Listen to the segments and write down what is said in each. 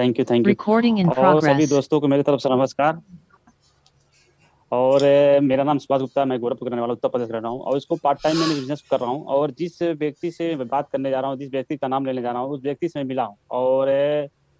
Thank you thank you. Recording in और सभी progress. दोस्तों को मेरी तरफ से नमस्कार। और मेरा नाम सुभाष गुप्ता है, मैं गोरखपुर का रहने वाला उत्तर प्रदेश रह रहा हूँ और इसको पार्ट टाइम मैंने बिजनेस कर रहा हूँ। और जिस व्यक्ति से मैं बात करने जा रहा हूँ, जिस व्यक्ति का नाम लेने जा रहा हूँ, उस व्यक्ति से मैं मिला हूँ। और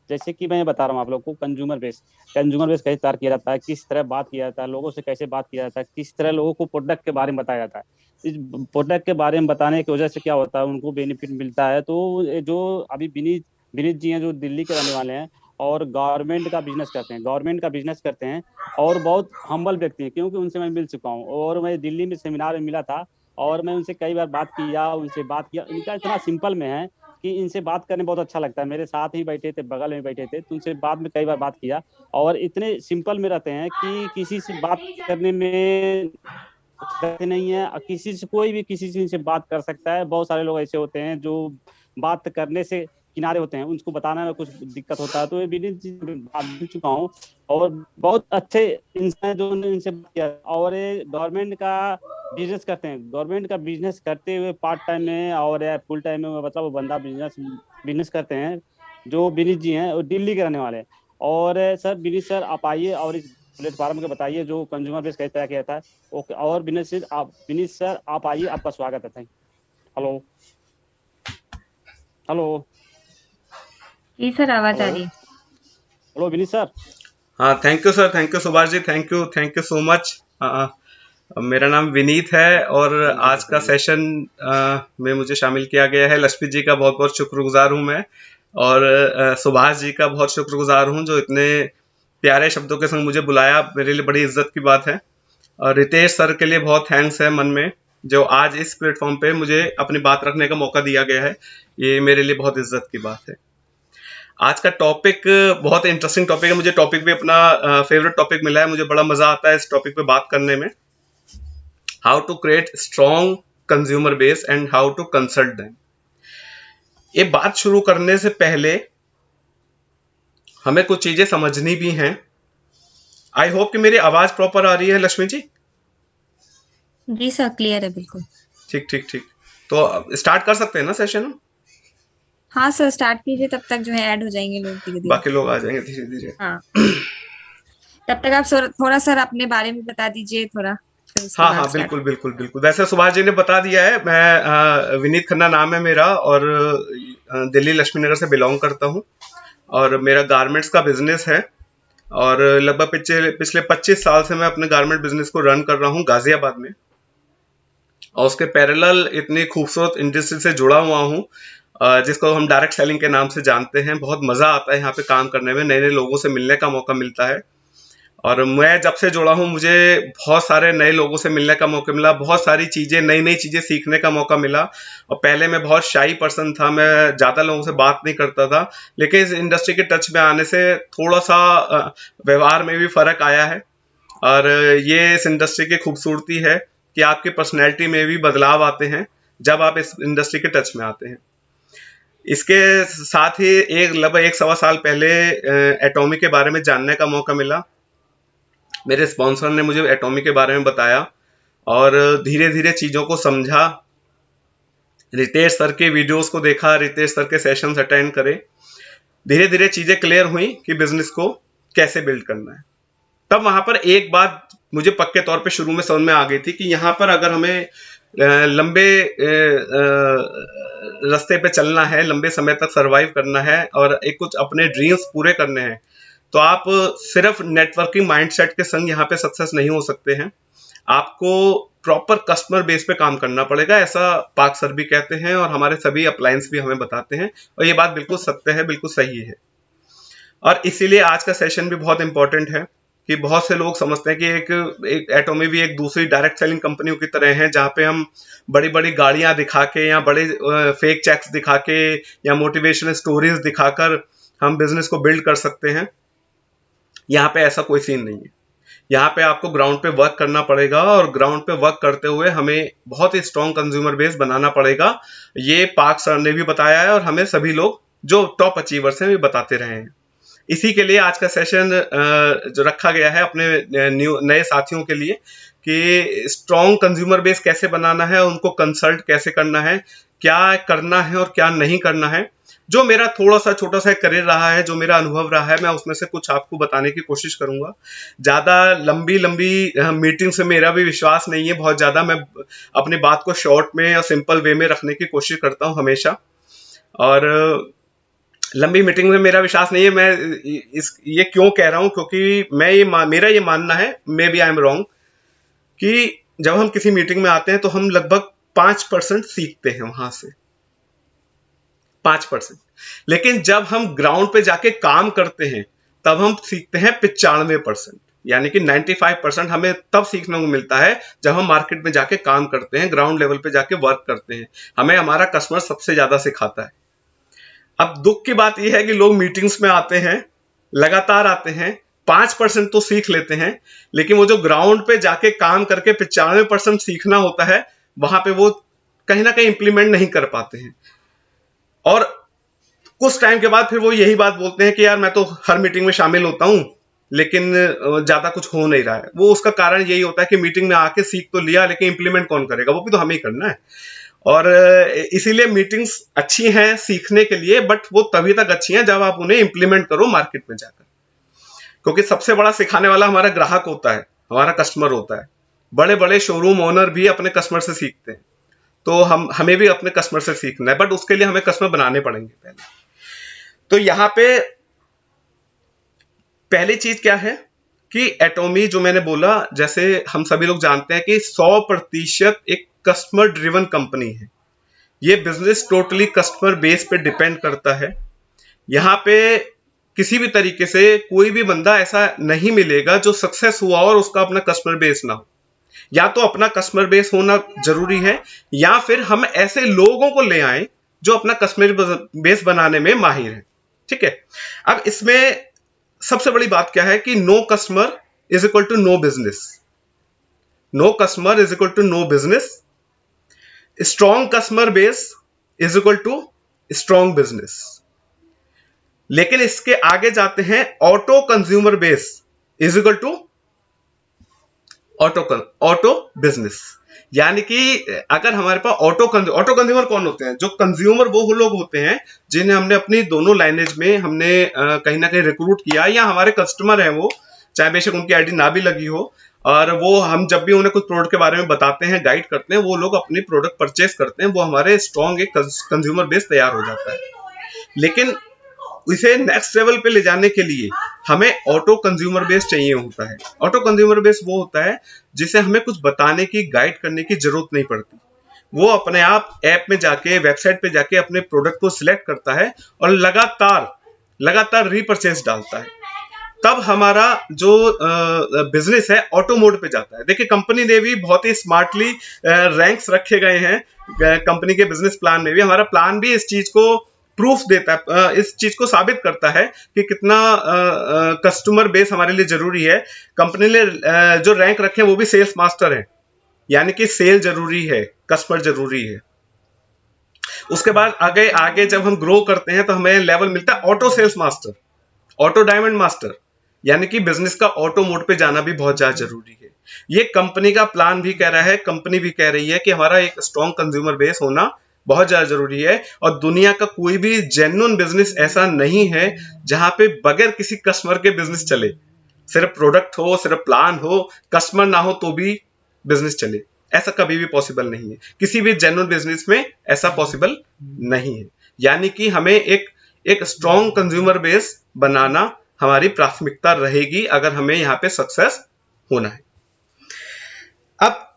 जैसे कि मैं बता रहा हूँ आप लोग को, कंज्यूमर बेस कैसे तैयार किया जाता है, किस तरह बात किया जाता है, लोगों से कैसे बात किया जाता है, किस तरह लोगों को प्रोडक्ट के बारे में बताया जाता है। इस प्रोडक्ट के बारे में बताने की वजह से क्या होता है, उनको बेनिफिट मिलता है। तो जो अभी विनीत विनीत जी हैं, जो दिल्ली के रहने वाले हैं और गवर्नमेंट का बिजनेस करते हैं और बहुत हम्बल व्यक्ति हैं, क्योंकि उनसे मैं मिल चुका हूँ और मैं दिल्ली में सेमिनार में मिला था। और मैं उनसे कई बार बात किया। इनका इतना सिंपल में है कि इनसे बात करने बहुत अच्छा लगता है। मेरे साथ ही बैठे थे, बगल में बैठे थे, तो उनसे बाद में कई बार बात किया। और इतने सिंपल में रहते हैं कि किसी से बात करने में रहते नहीं है। किसी से कोई भी किसी से बात कर सकता है। बहुत सारे लोग ऐसे होते हैं जो बात करने से किनारे होते हैं, उनको बताने में कुछ दिक्कत होता है। तो ये विनीत जी से बात मिल चुका हूँ और बहुत अच्छे इंसान हैं जो उन्होंने इनसे बात किया। और ये गवर्नमेंट का बिजनेस करते हुए पार्ट टाइम में और या फुल टाइम में, मतलब वो बंदा बिजनेस बिजनेस करते हैं। जो विनीत जी हैं वो दिल्ली के रहने वाले हैं। और सर, विनीत सर आप आइए और इस प्लेटफॉर्म के बताइए जो कंज्यूमर बेस कैसे तय किया था। ओके। और विनीत सर आप आइए, आपका स्वागत है। थैंक। हेलो। हेलो। जी सर, आवाज आ हेलो। रही है। Hello Vineet sir. हाँ, thank you sir, thank you Subhash ji, thank you so much. मेरा नाम विनीत है और थैंक यू सर, आज का थैंक यू। सेशन में मुझे शामिल किया गया है। लक्ष्मी जी का बहुत बहुत शुक्रगुजार हूँ मैं। और सुभाष जी का बहुत शुक्रगुजार हूँ जो इतने प्यारे शब्दों के संग मुझे बुलाया, मेरे लिए बड़ी इज्जत की बात है। और रितेश सर के लिए बहुत थैंक्स है मन में, जो आज इस प्लेटफॉर्म पे मुझे अपनी बात रखने का मौका दिया गया है। ये मेरे लिए बहुत इज्जत की बात है। आज का टॉपिक बहुत इंटरेस्टिंग टॉपिक है। मुझे टॉपिक भी अपना फेवरेट टॉपिक मिला है। मुझे बड़ा मजा आता है इस टॉपिक पे बात करने में। How to create strong consumer base and how to consult them. ये बात शुरू करने से पहले हमें कुछ चीजें समझनी भी हैं। आई होप कि मेरी आवाज प्रॉपर आ रही है लक्ष्मी जी। जी सर, क्लियर है बिल्कुल। ठीक ठीक ठीक। तो स्टार्ट कर सकते हैं ना सेशन। हाँ सर, स्टार्ट कीजिए, तब तक जो है ऐड हो जाएंगे लोग धीरे धीरे। बाकी लोग आ जाएंगे धीरे धीरे। हाँ, तब तक आप सर थोड़ा सर अपने बारे में बता दीजिए थोड़ा, फिर उसके हाँ बाद हाँ, स्टार्ट। बिल्कुल बिल्कुल बिल्कुल। वैसे सुभाष जी ने बता दिया है। मैं विनीत खन्ना नाम है मेरा और दिल्ली लक्ष्मी नगर से बिलोंग करता हूँ। और मेरा गारमेंट्स का बिजनेस है और लगभग पिछले 25 साल से मैं अपने गारमेंट बिजनेस को रन कर रहा हूँ गाजियाबाद में। और उसके पैरेलल इतनी खूबसूरत इंडस्ट्री से जुड़ा हुआ हूँ जिसको हम डायरेक्ट सेलिंग के नाम से जानते हैं। बहुत मजा आता है यहाँ पे काम करने में, नए नए लोगों से मिलने का मौका मिलता है। और मैं जब से जुड़ा हूँ मुझे बहुत सारे नए लोगों से मिलने का मौका मिला, बहुत सारी चीजें, नई नई चीजें सीखने का मौका मिला। और पहले मैं बहुत शाई पर्सन था, मैं ज्यादा लोगों से बात नहीं करता था। लेकिन इस इंडस्ट्री के टच में आने से थोड़ा सा व्यवहार में भी फर्क आया है। और ये इस इंडस्ट्री की खूबसूरती है कि आपकी पर्सनैलिटी में भी बदलाव आते हैं जब आप इस इंडस्ट्री के टच में आते हैं। इसके साथ ही लगभग 1 सवा साल पहले एटॉमी के बारे में जानने का मौका मिला। मेरे स्पॉन्सर ने मुझे एटॉमी के बारे में बताया और धीरे धीरे चीजों को समझा। रितेश सर के वीडियोस को देखा, रितेश सर के सेशंस अटेंड करे। धीरे धीरे चीजें क्लियर हुई कि बिजनेस को कैसे बिल्ड करना है। तब वहां पर एक बात मुझे पक्के तौर पे शुरू में समझ में आ गई थी कि यहाँ पर अगर हमें लंबे रास्ते पे चलना है, लंबे समय तक सरवाइव करना है और एक कुछ अपने ड्रीम्स पूरे करने हैं, तो आप सिर्फ नेटवर्किंग माइंडसेट के संग यहाँ पे सक्सेस नहीं हो सकते हैं। आपको प्रॉपर कस्टमर बेस पे काम करना पड़ेगा, ऐसा पार्क सर भी कहते हैं और हमारे सभी अपलायंस भी हमें बताते हैं। और ये बात बिल्कुल सत्य है, बिल्कुल सही है। और इसीलिए आज का सेशन भी बहुत इंपॉर्टेंट है कि बहुत से लोग समझते हैं कि एक एटॉमी भी एक दूसरी डायरेक्ट सेलिंग कंपनियों की तरह है, जहां पे हम बड़ी बड़ी गाड़ियां दिखा के या बड़े फेक चेक्स दिखा के या मोटिवेशनल स्टोरीज दिखाकर हम बिजनेस को बिल्ड कर सकते हैं। यहाँ पे ऐसा कोई सीन नहीं है। यहाँ पे आपको ग्राउंड पे वर्क करना पड़ेगा और ग्राउंड पे वर्क करते हुए हमें बहुत ही स्ट्रॉन्ग कंज्यूमर बेस बनाना पड़ेगा। ये पार्क सर ने भी बताया है और हमें सभी लोग जो टॉप अचीवर्स हैं भी बताते रहे हैं। इसी के लिए आज का सेशन जो रखा गया है अपने नए साथियों के लिए कि स्ट्रॉन्ग कंज्यूमर बेस कैसे बनाना है, उनको कंसल्ट कैसे करना है, क्या करना है और क्या नहीं करना है। जो मेरा थोड़ा सा छोटा सा करियर रहा है, जो मेरा अनुभव रहा है, मैं उसमें से कुछ आपको बताने की कोशिश करूंगा। ज्यादा लंबी लंबी मीटिंग से मेरा भी विश्वास नहीं है बहुत ज्यादा। मैं अपनी बात को शॉर्ट में और सिंपल वे में रखने की कोशिश करता हूं हमेशा, और लंबी मीटिंग में मेरा विश्वास नहीं है। मैं ये क्यों कह रहा हूं, क्योंकि मेरा ये मानना है, maybe I am wrong, कि जब हम किसी मीटिंग में आते हैं तो हम लगभग 5% सीखते हैं वहां से, 5%। लेकिन जब हम ग्राउंड पे जाके काम करते हैं तब हम सीखते हैं 95%। यानी कि 95% हमें तब सीखने को मिलता है जब हम मार्केट में जाके काम करते हैं, ग्राउंड लेवल पे जाके वर्क करते हैं। हमें हमारा कस्टमर सबसे ज्यादा सिखाता है। अब दुख की बात यह है कि लोग मीटिंग्स में आते हैं, लगातार आते हैं, 5% तो सीख लेते हैं, लेकिन वो जो ग्राउंड पे जाके काम करके 95% सीखना होता है, वहां पे वो कहीं ना कहीं इंप्लीमेंट नहीं कर पाते हैं। और कुछ टाइम के बाद फिर वो यही बात बोलते हैं कि यार मैं तो हर मीटिंग में शामिल होता हूं, लेकिन ज्यादा कुछ हो नहीं रहा है। वो उसका कारण यही होता है कि मीटिंग में आके सीख तो लिया, लेकिन इंप्लीमेंट कौन करेगा, वो भी तो हमें ही करना है। और इसीलिए मीटिंग्स अच्छी हैं सीखने के लिए, बट वो तभी तक अच्छी हैं जब आप उन्हें इंप्लीमेंट करो मार्केट में जाकर। क्योंकि सबसे बड़ा सिखाने वाला हमारा ग्राहक होता है, हमारा कस्टमर होता है। बड़े बड़े शोरूम ओनर भी अपने कस्टमर से सीखते हैं, तो हमें भी अपने कस्टमर से सीखना है, बट उसके लिए हमें कस्टमर बनाने पड़ेंगे पहले। तो यहां पे पहली चीज क्या है कि एटोमी, जो मैंने बोला, जैसे हम सभी लोग जानते हैं कि 100% एक कस्टमर ड्रिवन कंपनी है। ये बिजनेस टोटली कस्टमर बेस पे डिपेंड करता है। यहाँ पे किसी भी तरीके से कोई भी बंदा ऐसा नहीं मिलेगा जो सक्सेस हुआ और उसका अपना कस्टमर बेस ना हो। या तो अपना कस्टमर बेस होना जरूरी है, या फिर हम ऐसे लोगों को ले आए जो अपना कस्टमर बेस बनाने में माहिर है। ठीक है। अब इसमें सबसे बड़ी बात क्या है कि no customer is equal to no business. No customer is equal to no business. Strong customer base is equal to strong business. लेकिन इसके आगे जाते हैं, auto consumer base is equal to auto business. यानी कि अगर हमारे पास ऑटो कंज्यूमर कौन होते हैं? जो कंज्यूमर वो लोग होते हैं जिन्हें हमने अपनी दोनों लाइनेज में हमने कहीं ना कहीं रिक्रूट किया, या हमारे कस्टमर हैं वो, चाहे बेशक उनकी आईडी ना भी लगी हो, और वो हम जब भी उन्हें कुछ प्रोडक्ट के बारे में बताते हैं, गाइड करते हैं, वो लोग अपनी प्रोडक्ट परचेस करते हैं, वो हमारे स्ट्रॉन्ग एक कंज्यूमर बेस तैयार हो जाता है। लेकिन इसे नेक्स्ट लेवल पे ले जाने के लिए हमें ऑटो कंज्यूमर बेस चाहिए होता है। ऑटो कंज्यूमर बेस वो होता है जिसे हमें कुछ बताने की, गाइड करने की जरूरत नहीं पड़ती। वो अपने आप ऐप में जाके, वेबसाइट पे जाके अपने प्रोडक्ट को सिलेक्ट करता है और लगातार रीपरचेस डालता है। तब हमारा जो बिजनेस है ऑटो मोड पे जाता है। देखिए, कंपनी ने भी बहुत ही स्मार्टली रैंक्स रखे गए हैं। कंपनी के बिजनेस प्लान में भी, हमारा प्लान भी इस चीज को प्रूफ देता है, इस चीज को साबित करता है कि कितना कस्टमर बेस हमारे लिए जरूरी है। कंपनी ने जो रैंक रखे हैं वो भी सेल्स मास्टर है, यानी कि सेल जरूरी है, कस्टमर जरूरी है। उसके बाद आगे जब हम ग्रो करते हैं तो हमें लेवल मिलता है auto sales master, auto diamond master, यानी कि बिजनेस का ऑटो मोड पे जाना भी बहुत ज्यादा जरूरी है। ये कंपनी का प्लान भी कह रहा है, कंपनी भी कह रही है कि हमारा एक स्ट्रॉन्ग कंज्यूमर बेस होना बहुत ज्यादा जरूरी है। और दुनिया का कोई भी जेन्युइन बिजनेस ऐसा नहीं है जहां पे बगैर किसी कस्टमर के बिजनेस चले। सिर्फ प्रोडक्ट हो, सिर्फ प्लान हो, कस्टमर ना हो तो भी बिजनेस चले, ऐसा कभी भी पॉसिबल नहीं है। किसी भी जेन्युइन बिजनेस में ऐसा पॉसिबल नहीं है। यानी कि हमें एक स्ट्रॉन्ग कंज्यूमर बेस बनाना हमारी प्राथमिकता रहेगी अगर हमें यहाँ पे सक्सेस होना है। अब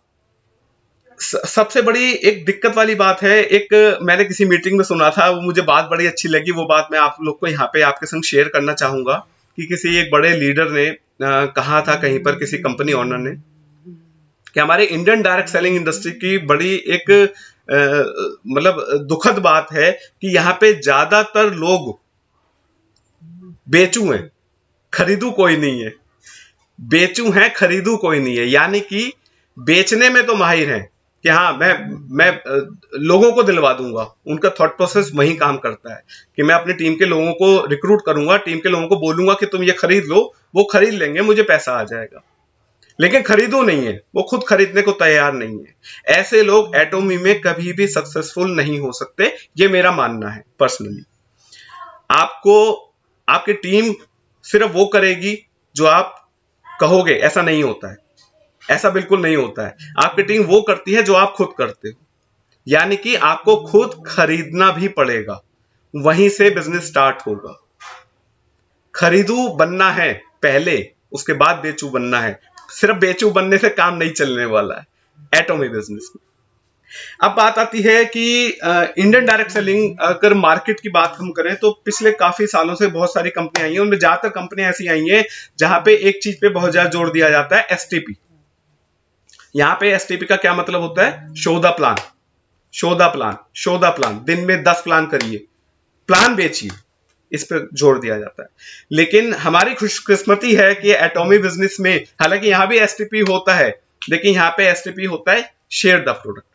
सबसे बड़ी एक दिक्कत वाली बात है, एक मैंने किसी मीटिंग में सुना था, वो मुझे बात बड़ी अच्छी लगी। वो बात मैं आप लोग को यहाँ पे आपके संग शेयर करना चाहूंगा कि किसी एक बड़े लीडर ने कहा था कहीं पर, किसी कंपनी ओनर ने, कि हमारे इंडियन डायरेक्ट सेलिंग इंडस्ट्री की बड़ी एक मतलब दुखद बात है कि यहाँ पे ज्यादातर लोग बेचू हैं, खरीदू कोई नहीं है। बेचू हैं, खरीदू कोई नहीं है। यानी कि बेचने में तो माहिर हैं कि हाँ मैं लोगों को दिलवा दूंगा। उनका थॉट प्रोसेस वही काम करता है कि मैं अपनी टीम के लोगों को रिक्रूट करूंगा, टीम के लोगों को बोलूंगा कि तुम ये खरीद लो, वो खरीद लेंगे, मुझे पैसा आ जाएगा। लेकिन खरीदो नहीं है, वो खुद खरीदने को तैयार नहीं है। ऐसे लोग एटोमी में कभी भी सक्सेसफुल नहीं हो सकते, ये मेरा मानना है पर्सनली। आपको आपकी टीम सिर्फ वो करेगी जो आप कहोगे, ऐसा नहीं होता है। ऐसा बिल्कुल नहीं होता है। आपकी टीम वो करती है जो आप खुद करते हो, यानी कि आपको खुद खरीदना भी पड़ेगा, वहीं से बिजनेस स्टार्ट होगा। खरीदू बनना है पहले, उसके बाद बेचू बनना है। सिर्फ बेचू बनने से काम नहीं चलने वाला है एटॉमी बिजनेस में। अब बात आती है कि इंडियन डायरेक्ट सेलिंग, अगर मार्केट की बात हम करें तो पिछले काफी सालों से बहुत सारी कंपनियां आई हैं। उनमें ज्यादातर कंपनियां ऐसी आई हैं जहां पे एक चीज पे बहुत ज्यादा जोर दिया जाता है, एसटीपी। यहां पे एसटीपी का क्या मतलब होता है? Show the plan, show the plan, show the plan. दिन में 10 प्लान करिए, प्लान बेचिए, इस पर जोर दिया जाता है। लेकिन हमारी खुशकिस्मती है कि एटॉमी बिजनेस में, हालांकि यहां भी एसटीपी होता है, लेकिन यहां पे एसटीपी होता है शेयर द प्रोडक्ट।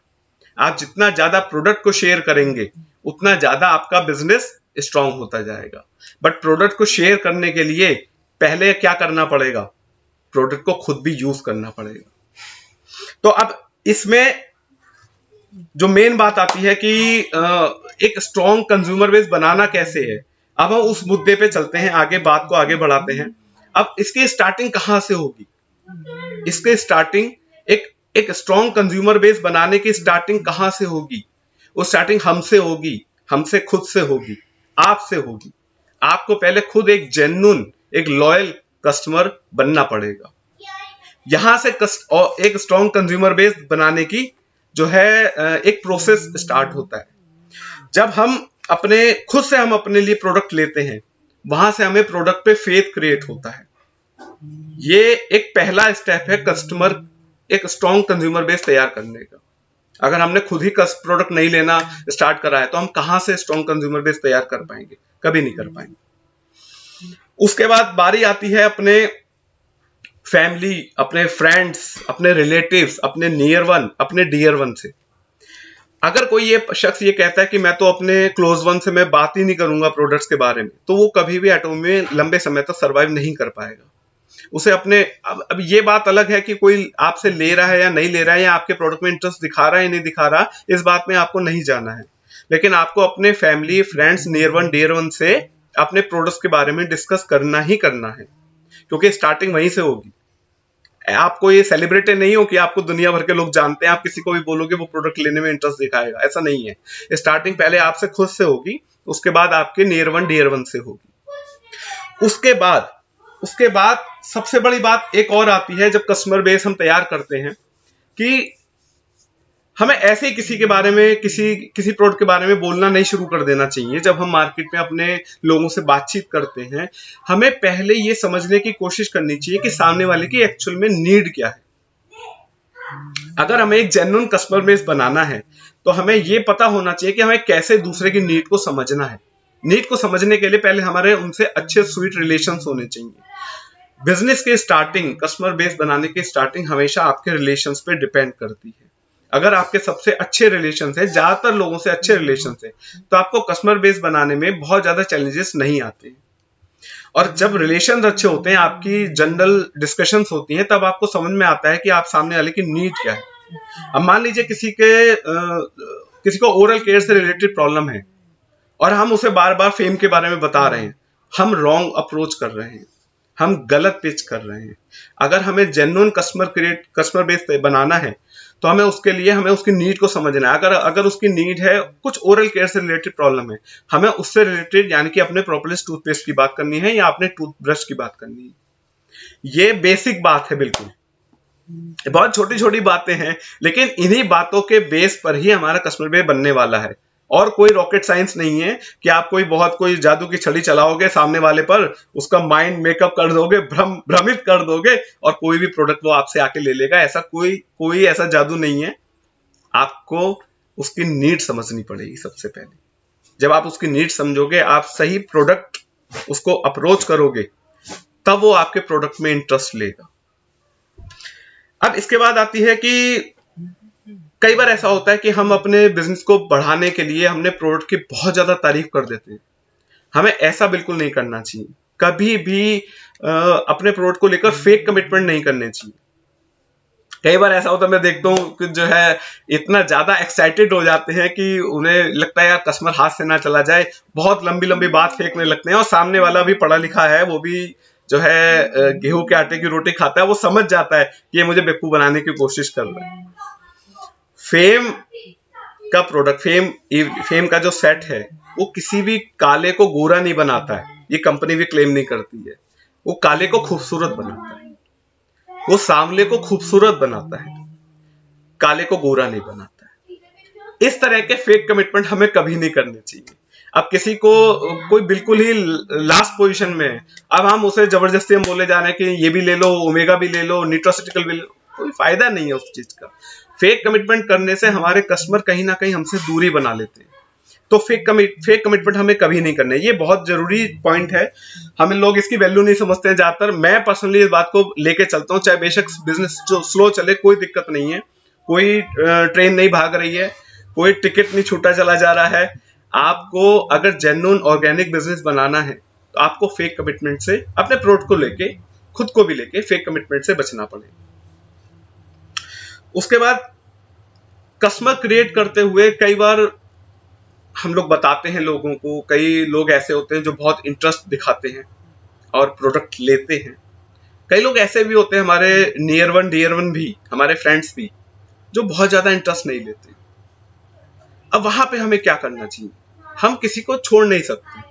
आप जितना ज्यादा प्रोडक्ट को शेयर करेंगे उतना ज्यादा आपका बिजनेस स्ट्रांग होता जाएगा। बट प्रोडक्ट को शेयर करने के लिए पहले क्या करना पड़ेगा? प्रोडक्ट को खुद भी यूज करना पड़ेगा। तो अब इसमें जो मेन बात आती है कि एक स्ट्रॉन्ग कंज्यूमर बेस बनाना कैसे है। अब हम उस मुद्दे पे चलते हैं, आगे बात को आगे बढ़ाते हैं। अब इसकी स्टार्टिंग कहां से होगी? इसके स्टार्टिंग एक स्ट्रॉन्ग कंज्यूमर बेस बनाने की स्टार्टिंग कहां से होगी? वो स्टार्टिंग हमसे होगी, हमसे खुद से होगी, आपसे होगी। आपको पहले खुद एक जेन्युइन, एक लॉयल कस्टमर बनना पड़ेगा। यहां से एक स्ट्रॉन्ग कंज्यूमर बेस बनाने की जो है एक प्रोसेस स्टार्ट होता है। जब हम खुद से हम अपने लिए प्रोडक्ट लेते हैं, वहां से हमें प्रोडक्ट पे फेथ क्रिएट होता है। ये एक पहला स्टेप है एक स्ट्रॉन्ग कंज्यूमर बेस तैयार करने का। अगर हमने खुद ही प्रोडक्ट नहीं लेना स्टार्ट करा है तो हम कहां से स्ट्रॉन्ग कंज्यूमर बेस तैयार कर पाएंगे? कभी नहीं कर पाएंगे। उसके बाद बारी आती है अपने फैमिली, अपने फ्रेंड्स, अपने रिलेटिव्स, अपने नियर वन, अपने डियर वन से। अगर कोई ये शख्स ये कहता है कि मैं तो अपने क्लोज वन से मैं बात ही नहीं करूंगा प्रोडक्ट्स के बारे में, तो वो कभी भी एटॉमी में लंबे समय तक सरवाइव नहीं कर पाएगा। उसे अब ये बात अलग है कि कोई आपसे ले रहा है या नहीं ले रहा है, या आपके प्रोडक्ट में इंटरेस्ट दिखा रहा है या नहीं दिखा रहा, इस बात में आपको नहीं जाना है। लेकिन आपको अपने family, friends, near one, dear one से अपने प्रोडक्ट्स के बारे में डिस्कस करना ही करना है, क्योंकि स्टार्टिंग वहीं से होगी। आपको ये सेलिब्रिटी नहीं हो कि आपको दुनिया भर के लोग जानते हैं, आप किसी को भी बोलोगे वो प्रोडक्ट लेने में इंटरेस्ट दिखाएगा, ऐसा नहीं है। स्टार्टिंग पहले आपसे खुद से होगी, उसके बाद आपके नियर वन, डियर वन से होगी। उसके बाद सबसे बड़ी बात एक और आती है, जब कस्टमर बेस हम तैयार करते हैं, कि हमें ऐसे ही किसी के बारे में, किसी प्रोडक्ट के बारे में बोलना नहीं शुरू कर देना चाहिए। जब हम मार्केट में अपने लोगों से बातचीत करते हैं, हमें पहले ये समझने की कोशिश करनी चाहिए कि सामने वाले की एक्चुअल में नीड क्या है। अगर हमें एक जेन्युइन कस्टमर बेस बनाना है तो हमें ये पता होना चाहिए कि हमें कैसे दूसरे की नीड को समझना है। नीड को समझने के लिए पहले हमारे उनसे अच्छे स्वीट रिलेशंस होने चाहिए। बिजनेस के स्टार्टिंग, कस्टमर बेस बनाने की स्टार्टिंग हमेशा आपके रिलेशंस पे डिपेंड करती है। अगर आपके सबसे अच्छे रिलेशंस है, ज्यादातर लोगों से अच्छे रिलेशंस है, तो आपको कस्टमर बेस बनाने में बहुत ज्यादा चैलेंजेस नहीं आते। और जब रिलेशंस अच्छे होते हैं, आपकी जनरल डिस्कशंस होती हैं, तब आपको समझ में आता है कि आप सामने वाले की नीड क्या है। अब मान लीजिए किसी को ओरल केयर से रिलेटेड प्रॉब्लम है और हम उसे बार बार फेम के बारे में बता रहे हैं, हम रॉन्ग अप्रोच कर रहे हैं, हम गलत पिच कर रहे हैं। अगर हमें जेन्युइन कस्टमर बेस बनाना है तो हमें उसकी नीड को समझना है। अगर उसकी नीड है, कुछ ओरल केयर से रिलेटेड प्रॉब्लम है, हमें उससे रिलेटेड, यानी कि अपने प्रोपोलिस टूथपेस्ट की बात करनी है या अपने टूथब्रश की बात करनी है। ये बेसिक बात है, बिल्कुल बहुत छोटी छोटी बातें हैं, लेकिन इन्हीं बातों के बेस पर ही हमारा कस्टमर बेस बनने वाला है। और कोई रॉकेट साइंस नहीं है कि आप कोई जादू की छड़ी चलाओगे सामने वाले पर, उसका माइंड मेकअप कर दोगे, भ्रमित कर दोगे और कोई भी प्रोडक्ट वो आपसे आके ले लेगा। ऐसा कोई ऐसा जादू नहीं है। आपको उसकी नीड समझनी पड़ेगी सबसे पहले। जब आप उसकी नीड समझोगे, आप सही प्रोडक्ट उसको अप्रोच करोगे, तब वो आपके प्रोडक्ट में इंटरेस्ट लेगा। अब इसके बाद आती है कि कई बार ऐसा होता है कि हम अपने बिजनेस को बढ़ाने के लिए हमने प्रोडक्ट की बहुत ज्यादा तारीफ कर देते हैं। हमें ऐसा बिल्कुल नहीं करना चाहिए। कभी भी अपने प्रोडक्ट को लेकर फेक कमिटमेंट नहीं करने चाहिए। कई बार ऐसा होता है, मैं देखता हूँ कि जो है इतना ज्यादा एक्साइटेड हो जाते हैं कि उन्हें लगता है यार कस्टमर हाथ से ना चला जाए, बहुत लंबी लंबी बात फेंकने लगते हैं, और सामने वाला भी पढ़ा लिखा है, वो भी जो है गेहूं के आटे की रोटी खाता है, वो समझ जाता है कि ये मुझे बेवकूफ बनाने की कोशिश कर रहा है। फेम का प्रोडक्ट, फेम का जो सेट है, वो किसी भी काले को गोरा नहीं बनाता है, ये कंपनी भी क्लेम नहीं करती है। वो काले को खूबसूरत बनाता है, वो सांवले को खूबसूरत बनाता है, काले को गोरा नहीं बनाता है। इस तरह के फेक कमिटमेंट हमें कभी नहीं करने चाहिए। अब किसी को कोई बिल्कुल ही लास्ट पोजीशन में है, अब हम उसे जबरदस्ती हम बोले जा रहे हैं कि ये भी ले लो, ओमेगा भी ले लो, न्यूट्रास्यूटिकल भी ले लो, कोई फायदा नहीं है उस चीज का। फेक कमिटमेंट करने से हमारे कस्टमर कहीं ना कहीं हमसे दूरी बना लेते हैं। तो फेक कमिटमेंट हमें कभी नहीं करना है, ये बहुत जरूरी पॉइंट है। हमें लोग इसकी वैल्यू नहीं समझते हैं ज्यादातर। मैं पर्सनली इस बात को लेके चलता हूँ, चाहे बेशक बिजनेस जो स्लो चले, कोई दिक्कत नहीं है, कोई ट्रेन नहीं भाग रही है, कोई टिकट नहीं छूटा चला जा रहा है। आपको अगर जेन्युइन ऑर्गेनिक बिजनेस बनाना है तो आपको फेक कमिटमेंट से, अपने प्रोडक्ट को लेके, खुद को भी लेके फेक कमिटमेंट से बचना पड़ेगा। उसके बाद कस्टमर क्रिएट करते हुए कई बार हम लोग बताते हैं लोगों को, कई लोग ऐसे होते हैं जो बहुत इंटरेस्ट दिखाते हैं और प्रोडक्ट लेते हैं। कई लोग ऐसे भी होते हैं, हमारे नियर वन डियर वन भी, हमारे फ्रेंड्स भी, जो बहुत ज्यादा इंटरेस्ट नहीं लेते। अब वहां पे हमें क्या करना चाहिए? हम किसी को छोड़ नहीं सकते।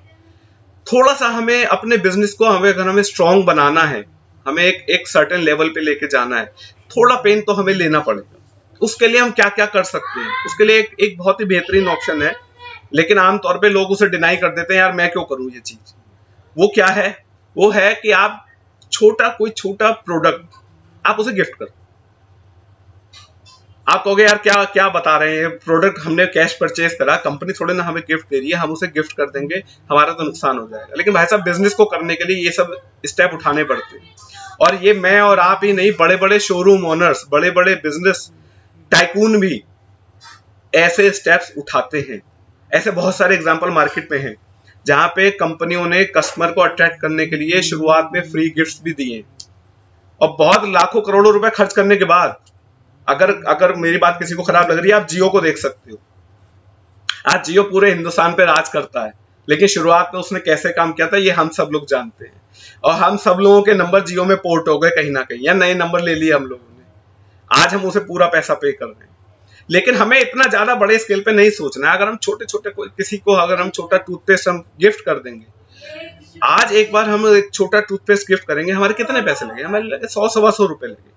थोड़ा सा हमें अपने बिजनेस को, अगर हमें स्ट्रांग बनाना है, हमें एक सर्टेन लेवल पे लेके जाना है, थोड़ा पेन तो हमें लेना पड़ेगा। उसके लिए हम क्या क्या कर सकते हैं? उसके लिए एक बहुत ही बेहतरीन ऑप्शन है, लेकिन आमतौर पे लोग उसे डिनाई कर देते हैं, यार मैं क्यों करूं ये चीज। वो क्या है? वो है कि आप कोई छोटा प्रोडक्ट आप उसे गिफ्ट कर। आप कहोगे यार क्या क्या बता रहे हैं, प्रोडक्ट हमने कैश परचेज करा, कंपनी थोड़े ना हमें गिफ्ट दे रही है, हम उसे गिफ्ट कर देंगे, हमारा तो नुकसान हो जाएगा। लेकिन भाई साहब, बिजनेस को करने के लिए ये सब स्टेप उठाने पड़ते हैं, और ये मैं और आप ही नहीं, बड़े बड़े शोरूम ओनर्स, बड़े बड़े बिजनेस टाइकून भी ऐसे स्टेप्स उठाते हैं। ऐसे बहुत सारे एग्जांपल मार्केट में हैं, जहां पे कंपनियों ने कस्टमर को अट्रैक्ट करने के लिए शुरुआत में फ्री गिफ्ट्स भी दिए, और बहुत लाखों करोड़ों रुपए खर्च करने के बाद, अगर मेरी बात किसी को खराब लग रही है, आप जियो को देख सकते हो। आज जियो पूरे हिंदुस्तान पे राज करता है, लेकिन शुरुआत में उसने कैसे काम किया था ये हम सब लोग जानते हैं। और हम सब लोगों के नंबर जियो में पोर्ट हो गए कहीं ना कहीं, या नए नंबर ले लिए हम लोगों ने, आज हम उसे पूरा पैसा पे कर रहे हैं। लेकिन हमें इतना ज्यादा बड़े स्केल पे नहीं सोचना है। अगर हम छोटे छोटे किसी को, अगर हम छोटा टूथपेस्ट हम गिफ्ट कर देंगे, आज एक बार हम एक छोटा टूथपेस्ट गिफ्ट करेंगे, हमारे कितने पैसे लगे? हमारे लगे 100-125 रुपए लगे।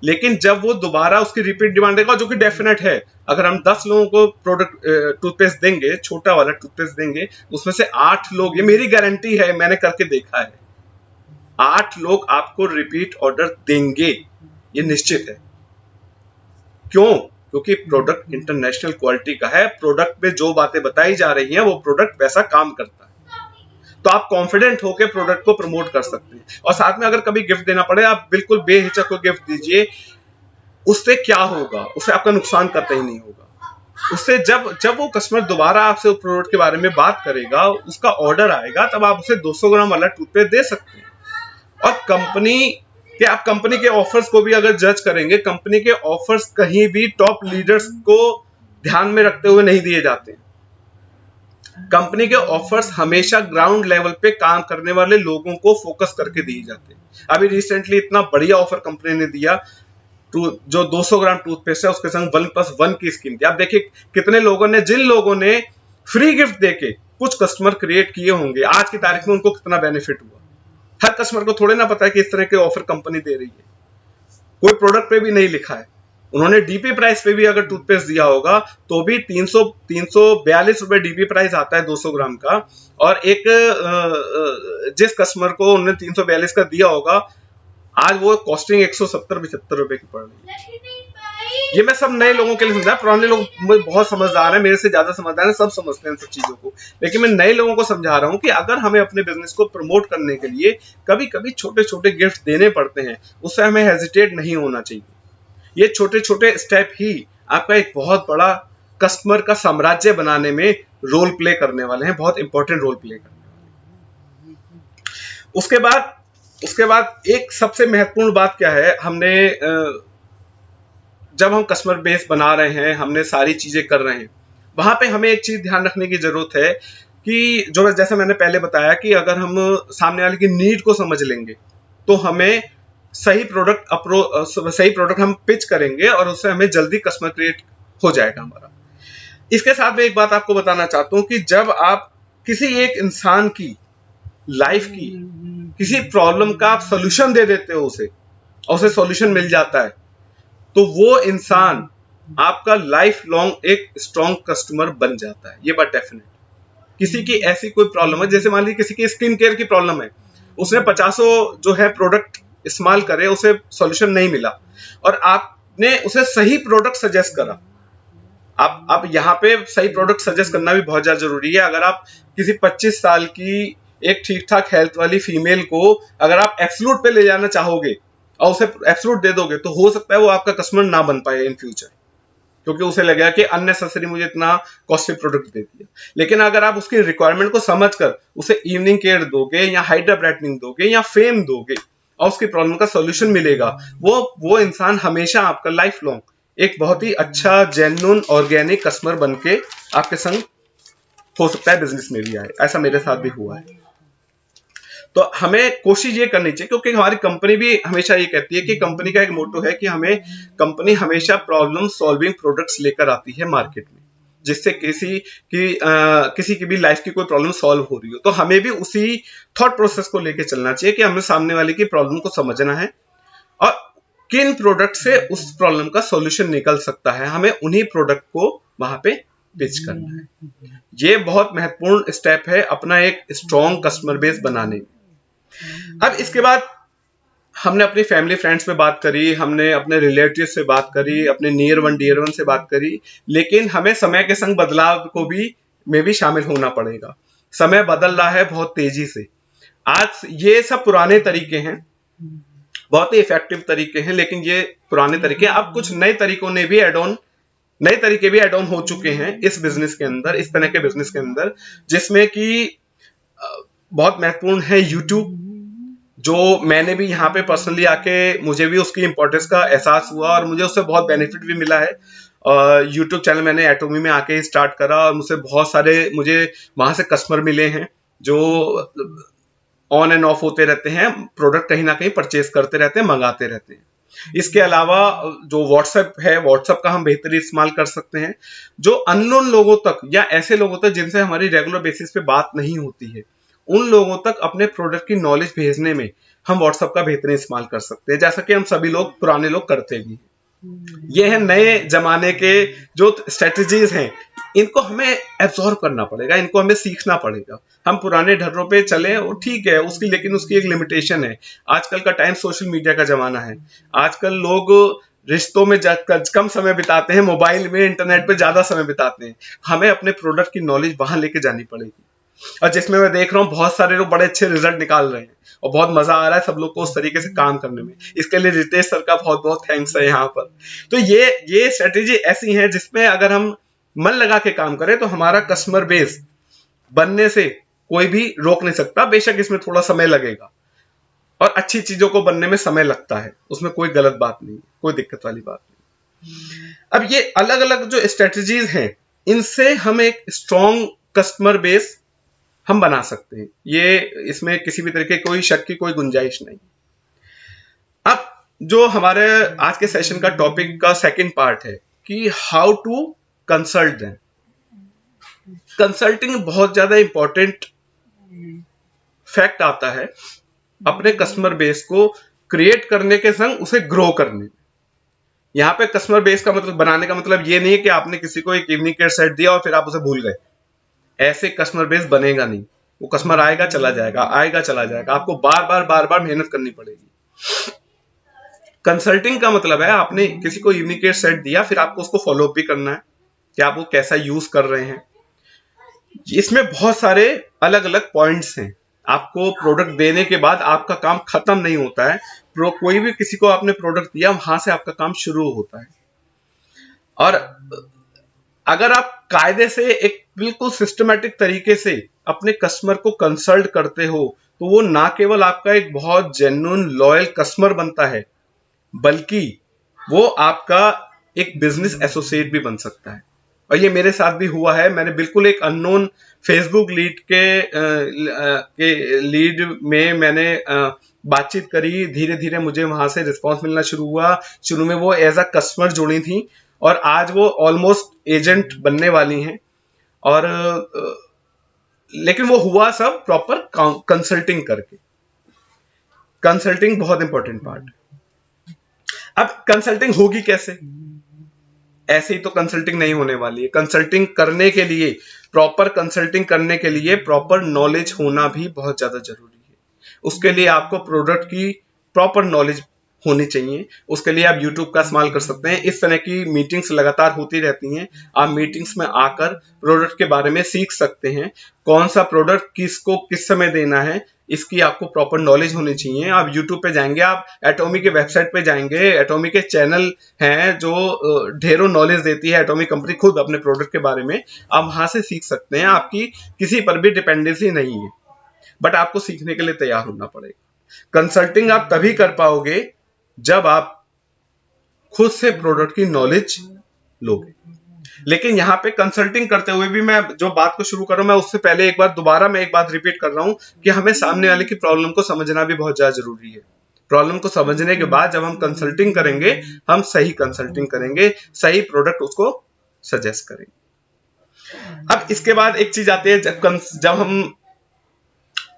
लेकिन जब वो दोबारा उसकी रिपीट डिमांड देगा, जो कि डेफिनेट है, अगर हम 10 लोगों को प्रोडक्ट टूथपेस्ट देंगे, छोटा वाला टूथपेस्ट देंगे, उसमें से 8 लोग, ये मेरी गारंटी है, मैंने करके देखा है, 8 लोग आपको रिपीट ऑर्डर देंगे, ये निश्चित है। क्यों? क्योंकि प्रोडक्ट इंटरनेशनल क्वालिटी का है, प्रोडक्ट में जो बातें बताई जा रही हैं वो प्रोडक्ट वैसा काम करता है। तो आप कॉन्फिडेंट होकर प्रोडक्ट को प्रमोट कर सकते हैं। और साथ में अगर कभी गिफ्ट देना पड़े, आप बिल्कुल बेहिचक को गिफ्ट दीजिए। उससे क्या होगा? उससे आपका नुकसान कतई नहीं होगा। उससे जब वो कस्टमर दोबारा आपसे उस प्रोडक्ट के बारे में बात करेगा, उसका ऑर्डर आएगा, तब आप उसे 200 ग्राम वाला टूथपेस्ट दे सकते हैं। और आप कंपनी के ऑफर्स को भी अगर जज करेंगे, कंपनी के ऑफर्स कहीं भी टॉप लीडर्स को ध्यान में रखते हुए नहीं दिए जाते। कंपनी के ऑफर्स हमेशा ग्राउंड लेवल पे काम करने वाले लोगों को फोकस करके दिए जाते हैं। अभी रिसेंटली इतना बढ़िया ऑफर कंपनी ने दिया, जो 200 ग्राम टूथपेस्ट है उसके संग 1+1 की स्कीम थी। आप देखिए कितने लोगों ने, जिन लोगों ने फ्री गिफ्ट देके कुछ कस्टमर क्रिएट किए होंगे, आज की तारीख में उनको कितना बेनिफिट हुआ। हर कस्टमर को थोड़े ना पता है कि इस तरह के ऑफर कंपनी दे रही है, कोई प्रोडक्ट पे भी नहीं लिखा है। उन्होंने डीपी प्राइस पे भी अगर टूथपेस्ट दिया होगा तो भी 342 रुपए डीपी प्राइस आता है 200 ग्राम का, और जिस कस्टमर को उन्होंने 342 का दिया होगा, आज वो कॉस्टिंग 170-75 रुपए की पड़ रही है। ये मैं सब नए लोगों के लिए समझा, पुराने लोग बहुत समझदार हैं, मेरे से ज्यादा समझदार हैं, सब समझते हैं इन सब चीजों को। लेकिन मैं नए लोगों को समझा रहा हूं कि अगर हमें अपने बिजनेस को प्रमोट करने के लिए कभी कभी छोटे छोटे गिफ्ट देने पड़ते हैं, उससे हमें हेजिटेट नहीं होना चाहिए। ये छोटे छोटे स्टेप ही आपका एक बहुत बड़ा कस्टमर का साम्राज्य बनाने में रोल प्ले करने वाले हैं, बहुत इंपॉर्टेंट रोल प्ले करने वाले हैं। उसके बाद एक सबसे महत्वपूर्ण बात क्या है, हमने जब हम कस्टमर बेस बना रहे हैं, हमने सारी चीजें कर रहे हैं, वहां पे हमें एक चीज ध्यान रखने की जरूरत है कि जो जैसे मैंने पहले बताया कि अगर हम सामने वाले की नीड को समझ लेंगे तो हमें सही प्रोडक्ट हम पिच करेंगे और उससे हमें जल्दी कस्टमर क्रिएट हो जाएगा हमारा। इसके साथ मैं एक बात आपको बताना चाहता हूं कि जब आप किसी एक इंसान की लाइफ की किसी प्रॉब्लम का आप सोल्यूशन दे देते हो उसे और उसे सॉल्यूशन मिल जाता है, तो वो इंसान आपका लाइफ लॉन्ग एक स्ट्रॉन्ग कस्टमर बन जाता है। ये बात डेफिनेट। किसी की ऐसी कोई प्रॉब्लम है, जैसे मान लीजिए किसी की स्किन केयर की प्रॉब्लम है, उसने 50 जो है प्रोडक्ट इस्तेमाल करे, उसे सॉल्यूशन नहीं मिला और आपने उसे सही प्रोडक्ट सजेस्ट करा। आप यहाँ पे सही प्रोडक्ट सजेस्ट करना भी बहुत ज्यादा जरूरी है। अगर आप किसी 25 साल की एक ठीक ठाक हेल्थ वाली फीमेल को अगर आप एब्सोल्यूट पे ले जाना चाहोगे और उसे एब्सोल्यूट दे दोगे, तो हो सकता है वो आपका कस्टमर ना बन पाए इन फ्यूचर, क्योंकि उसे लगेगा कि अननेसेसरी मुझे इतना कॉस्टली प्रोडक्ट दे दिया। लेकिन अगर आप उसकी रिक्वायरमेंट को समझकर उसे इवनिंग केयर दोगे या हाइड्रा ब्राइटनिंग दोगे या फेम दोगे और उसकी प्रॉब्लम का सॉल्यूशन मिलेगा, वो इंसान हमेशा आपका लाइफ लॉन्ग एक बहुत ही अच्छा जेन्युइन ऑर्गेनिक कस्टमर बनके आपके संग हो सकता है बिजनेस में भी आए। ऐसा मेरे साथ भी हुआ है। तो हमें कोशिश ये करनी चाहिए, क्योंकि हमारी कंपनी भी हमेशा ये कहती है कि कंपनी का एक मोटो है कि कंपनी हमेशा प्रॉब्लम सॉल्विंग प्रोडक्ट्स लेकर आती है मार्केट में, जिससे किसी की भी लाइफ की कोई प्रॉब्लम सॉल्व हो रही हो। तो हमें भी उसी थॉट प्रोसेस को लेकर चलना चाहिए कि हमें सामने वाले की प्रॉब्लम को समझना है और किन प्रोडक्ट से उस प्रॉब्लम का सॉल्यूशन निकल सकता है, हमें उन्हीं प्रोडक्ट को वहां पे पिच करना है। ये बहुत महत्वपूर्ण स्टेप है अपना एक स्ट्रॉन्ग कस्टमर बेस बनाने में। अब इसके बाद हमने अपनी फैमिली फ्रेंड्स में बात करी, हमने अपने रिलेटिव से बात करी, अपने नियर वन डियर वन से बात करी, लेकिन हमें समय के संग बदलाव को भी शामिल होना पड़ेगा। समय बदल रहा है बहुत तेजी से। आज ये सब पुराने तरीके हैं, बहुत ही इफेक्टिव तरीके हैं, लेकिन ये पुराने तरीके, अब कुछ नए तरीकों ने भी नए तरीके भी एड ऑन हो चुके हैं इस बिजनेस के अंदर, इस तरह के बिजनेस के अंदर, जिसमें कि बहुत महत्वपूर्ण है यूट्यूब, जो मैंने भी यहाँ पे पर्सनली आके मुझे भी उसकी इंपॉर्टेंस का एहसास हुआ और मुझे उससे बहुत बेनिफिट भी मिला है। यूट्यूब चैनल मैंने एटोमी में आके स्टार्ट करा और मुझे वहां से कस्टमर मिले हैं जो ऑन एंड ऑफ होते रहते हैं, प्रोडक्ट कहीं ना कहीं परचेज करते रहते हैं, मंगाते रहते हैं। इसके अलावा जो व्हाट्सएप है, व्हाट्सएप का हम बेहतरीन इस्तेमाल कर सकते हैं, जो अननोन लोगों तक या ऐसे लोगों तक जिनसे हमारी रेगुलर बेसिस पे बात नहीं होती है, उन लोगों तक अपने प्रोडक्ट की नॉलेज भेजने में हम व्हाट्सएप का बेहतरीन इस्तेमाल कर सकते हैं, जैसा कि हम सभी लोग पुराने लोग करते भी हैं। ये है नए जमाने के जो स्ट्रेटजीज हैं, इनको हमें एब्जॉर्ब करना पड़ेगा, इनको हमें सीखना पड़ेगा। हम पुराने ढर्रों पे चले वो ठीक है, लेकिन उसकी एक लिमिटेशन है। आजकल का टाइम सोशल मीडिया का जमाना है। आजकल लोग रिश्तों में कम समय बिताते हैं, मोबाइल में, इंटरनेट पे ज्यादा समय बिताते हैं। हमें अपने प्रोडक्ट की नॉलेज वहां लेके जानी पड़ेगी, और जिसमें मैं देख रहा हूँ बहुत सारे लोग बड़े अच्छे रिजल्ट निकाल रहे हैं और बहुत मजा आ रहा है सब लोग को उस तरीके से काम करने में। इसके लिए रितेश सर का बहुत बहुत थैंक्स है यहाँ पर। तो ये स्ट्रेटेजी ऐसी है जिसमें अगर हम मन लगा के काम करें तो हमारा कस्टमर बेस बनने से कोई भी रोक नहीं सकता। बेशक इसमें थोड़ा समय लगेगा और अच्छी चीजों को बनने में समय लगता है, उसमें कोई गलत बात नहीं, कोई दिक्कत वाली बात नहीं। अब ये अलग अलग जो स्ट्रेटेजीज हैं, इनसे हम एक स्ट्रॉन्ग कस्टमर बेस हम बना सकते हैं। ये इसमें किसी भी तरह के कोई शक की कोई गुंजाइश नहीं। अब जो हमारे आज के सेशन का टॉपिक का सेकंड पार्ट है कि how to consult them. Consulting बहुत ज्यादा इंपॉर्टेंट फैक्ट आता है अपने कस्टमर बेस को क्रिएट करने के संग उसे ग्रो करने में। यहाँ पे कस्टमर बेस का मतलब बनाने का मतलब ये नहीं है कि आपने किसी को एक इवनिंग केयर सेट दिया और फिर आप उसे भूल गए। ऐसे कस्टमर बेस बनेगा नहीं। वो कस्टमर आएगा चला जाएगा, आएगा चला जाएगा। आपको बार बार मेहनत करनी पड़ेगी। कंसल्टिंग का मतलब है आपने किसी को इवनिंग केयर सेट दिया, फिर आपको उसको फॉलो अप भी करना है कि आप वो कैसा यूज कर रहे हैं। इसमें बहुत सारे अलग अलग पॉइंट्स हैं। आपको प्रोडक्ट देने के बाद आपका काम खत्म नहीं होता है। कोई भी किसी को आपने प्रोडक्ट दिया, वहां से आपका काम शुरू होता है। और अगर आप कायदे से एक बिल्कुल सिस्टमैटिक तरीके से अपने कस्टमर को कंसल्ट करते हो, तो वो ना केवल आपका एक बहुत जेन्युइन लॉयल कस्टमर बनता है, बल्कि वो आपका एक बिजनेस एसोसिएट भी बन सकता है। और ये मेरे साथ भी हुआ है। मैंने बिल्कुल एक अननोन फेसबुक लीड के लीड में मैंने बातचीत करी, धीरे धीरे मुझे वहां से रिस्पांस मिलना शुरू हुआ। शुरू में वो एज अ कस्टमर जुड़ी थी और आज वो ऑलमोस्ट एजेंट बनने वाली हैं। और लेकिन वो हुआ सब प्रॉपर कंसल्टिंग करके। कंसल्टिंग बहुत इंपॉर्टेंट पार्ट है। अब कंसल्टिंग होगी कैसे? ऐसे ही तो कंसल्टिंग नहीं होने वाली है। कंसल्टिंग करने के लिए, प्रॉपर कंसल्टिंग करने के लिए प्रॉपर नॉलेज होना भी बहुत ज्यादा जरूरी है। उसके लिए आपको प्रोडक्ट की प्रॉपर नॉलेज होनी चाहिए। उसके लिए आप YouTube का इस्तेमाल कर सकते हैं। इस तरह की मीटिंग्स लगातार होती रहती हैं। आप मीटिंग्स में आकर प्रोडक्ट के बारे में सीख सकते हैं। कौन सा प्रोडक्ट किसको किस समय देना है, इसकी आपको प्रॉपर नॉलेज होनी चाहिए। आप YouTube पे जाएंगे, आप एटॉमी के वेबसाइट पे जाएंगे, एटॉमी के चैनल हैं जो ढेरों नॉलेज देती है एटॉमी कंपनी खुद अपने प्रोडक्ट के बारे में। आप वहां से सीख सकते हैं। आपकी किसी पर भी डिपेंडेंसी नहीं है, बट आपको सीखने के लिए तैयार होना पड़ेगा। कंसल्टिंग आप तभी कर पाओगे जब आप खुद से प्रोडक्ट की नॉलेज लोगे। लेकिन यहाँ पे कंसल्टिंग करते हुए भी मैं जो बात को शुरू कर रहा हूं, मैं उससे पहले एक बार दोबारा मैं एक बात रिपीट कर रहा हूं कि हमें सामने वाले की प्रॉब्लम को समझना भी बहुत ज्यादा जरूरी है। प्रॉब्लम को समझने के बाद जब हम कंसल्टिंग करेंगे, हम सही कंसल्टिंग करेंगे, सही प्रोडक्ट उसको सजेस्ट करेंगे। अब इसके बाद एक चीज आती है, जब हम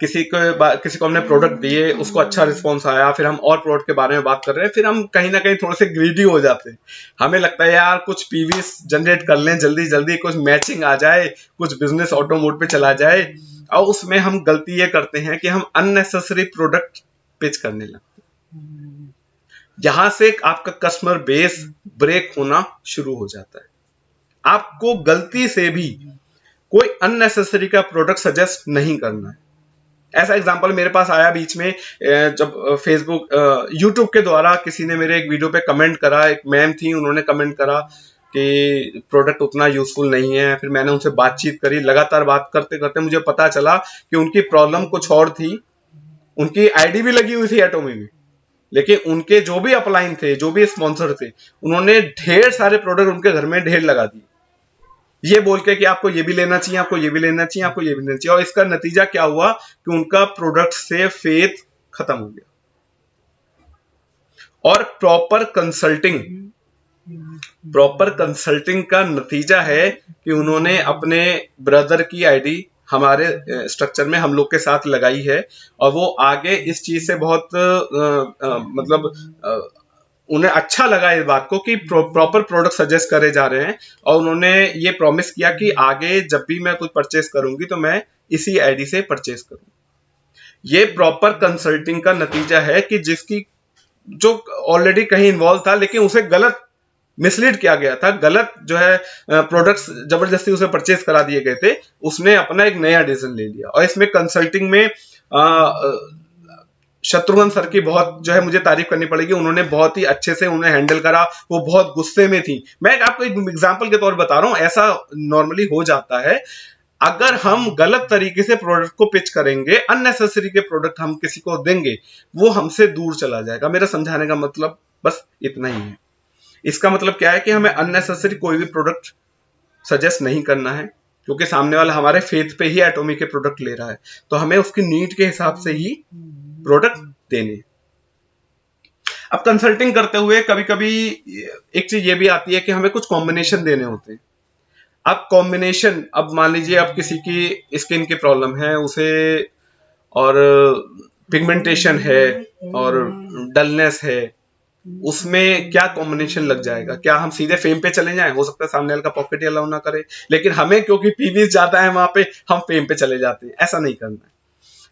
किसी को हमने प्रोडक्ट दिए, उसको अच्छा रिस्पॉन्स आया, फिर हम और प्रोडक्ट के बारे में बात कर रहे हैं, फिर हम कहीं ना कहीं थोड़े से ग्रीडी हो जाते हैं। हमें लगता है यार कुछ पीवीस जनरेट कर लें जल्दी जल्दी, कुछ मैचिंग आ जाए, कुछ बिजनेस ऑटो मोड पे चला जाए। और उसमें हम गलती ये करते हैं कि हम अननेसेसरी प्रोडक्ट पिच करने लगते हैं। यहां से आपका कस्टमर बेस ब्रेक होना शुरू हो जाता है। आपको गलती से भी कोई अननेसेसरी का प्रोडक्ट सजेस्ट नहीं करना है। ऐसा एग्जांपल मेरे पास आया बीच में, जब फेसबुक यूट्यूब के द्वारा किसी ने मेरे एक वीडियो पे कमेंट करा। एक मैम थी, उन्होंने कमेंट करा कि प्रोडक्ट उतना यूजफुल नहीं है। फिर मैंने उनसे बातचीत करी। लगातार बात करते करते मुझे पता चला कि उनकी प्रॉब्लम कुछ और थी। उनकी आईडी भी लगी हुई थी एटॉमी में, लेकिन उनके जो भी अपलाइन थे, जो भी स्पॉन्सर थे, उन्होंने ढेर सारे प्रोडक्ट उनके घर में ढेर लगा दिए, ये बोल के कि आपको ये भी लेना चाहिए, आपको ये भी लेना चाहिए, आपको ये भी लेना चाहिए। और इसका नतीजा क्या हुआ कि उनका प्रोडक्ट से फेथ खत्म हो गया। और प्रॉपर कंसल्टिंग का नतीजा है कि उन्होंने अपने ब्रदर की आईडी हमारे स्ट्रक्चर में हम लोग के साथ लगाई है। और वो आगे इस चीज से बहुत उन्हें अच्छा लगा इस बात को कि प्रॉपर प्रोडक्ट सजेस्ट करे जा रहे हैं। और उन्होंने ये प्रॉमिस किया कि आगे जब भी मैं कुछ परचेस करूंगी तो मैं इसी आईडी से परचेस करूंगी। ये प्रॉपर कंसल्टिंग का नतीजा है कि जिसकी जो ऑलरेडी कहीं इन्वॉल्व था, लेकिन उसे गलत मिसलीड किया गया था, गलत जो है प्रोडक्ट्स जबरदस्ती उसे परचेस करा दिए गए थे, उसने अपना एक नया डिसीजन ले लिया। और इसमें कंसल्टिंग में शत्रुघ्न सर की बहुत जो है मुझे तारीफ करनी पड़ेगी। उन्होंने बहुत ही अच्छे से उन्हें हैंडल करा। वो बहुत गुस्से में थी। मैं आपको एक एग्जांपल के तौर पर बता रहा हूं, ऐसा नॉर्मली हो जाता है। अगर हम गलत तरीके से प्रोडक्ट को पिच करेंगे, अननेसेसरी के प्रोडक्ट हम किसी को देंगे, वो हमसे दूर चला जाएगा। मेरा समझाने का मतलब बस इतना ही है। इसका मतलब क्या है कि हमें अननेसेसरी कोई भी प्रोडक्ट सजेस्ट नहीं करना है, क्योंकि सामने वाला हमारे फेथ पे ही एटॉमी के प्रोडक्ट ले रहा है, तो हमें उसकी नीड के हिसाब से ही प्रोडक्ट देने। अब कंसल्टिंग करते हुए कभी कभी एक चीज ये भी आती है कि हमें कुछ कॉम्बिनेशन देने होते हैं। अब कॉम्बिनेशन, अब मान लीजिए अब किसी की स्किन की प्रॉब्लम है, उसे और पिगमेंटेशन है और डलनेस है, उसमें क्या कॉम्बिनेशन लग जाएगा? क्या हम सीधे फेम पे चले जाएं? हो सकता है सामने वाले का पॉकेट ही अलाउ ना करे, लेकिन हमें क्योंकि पीवीस जाता है वहां पे, हम फेम पे चले जाते हैं। ऐसा नहीं करना है।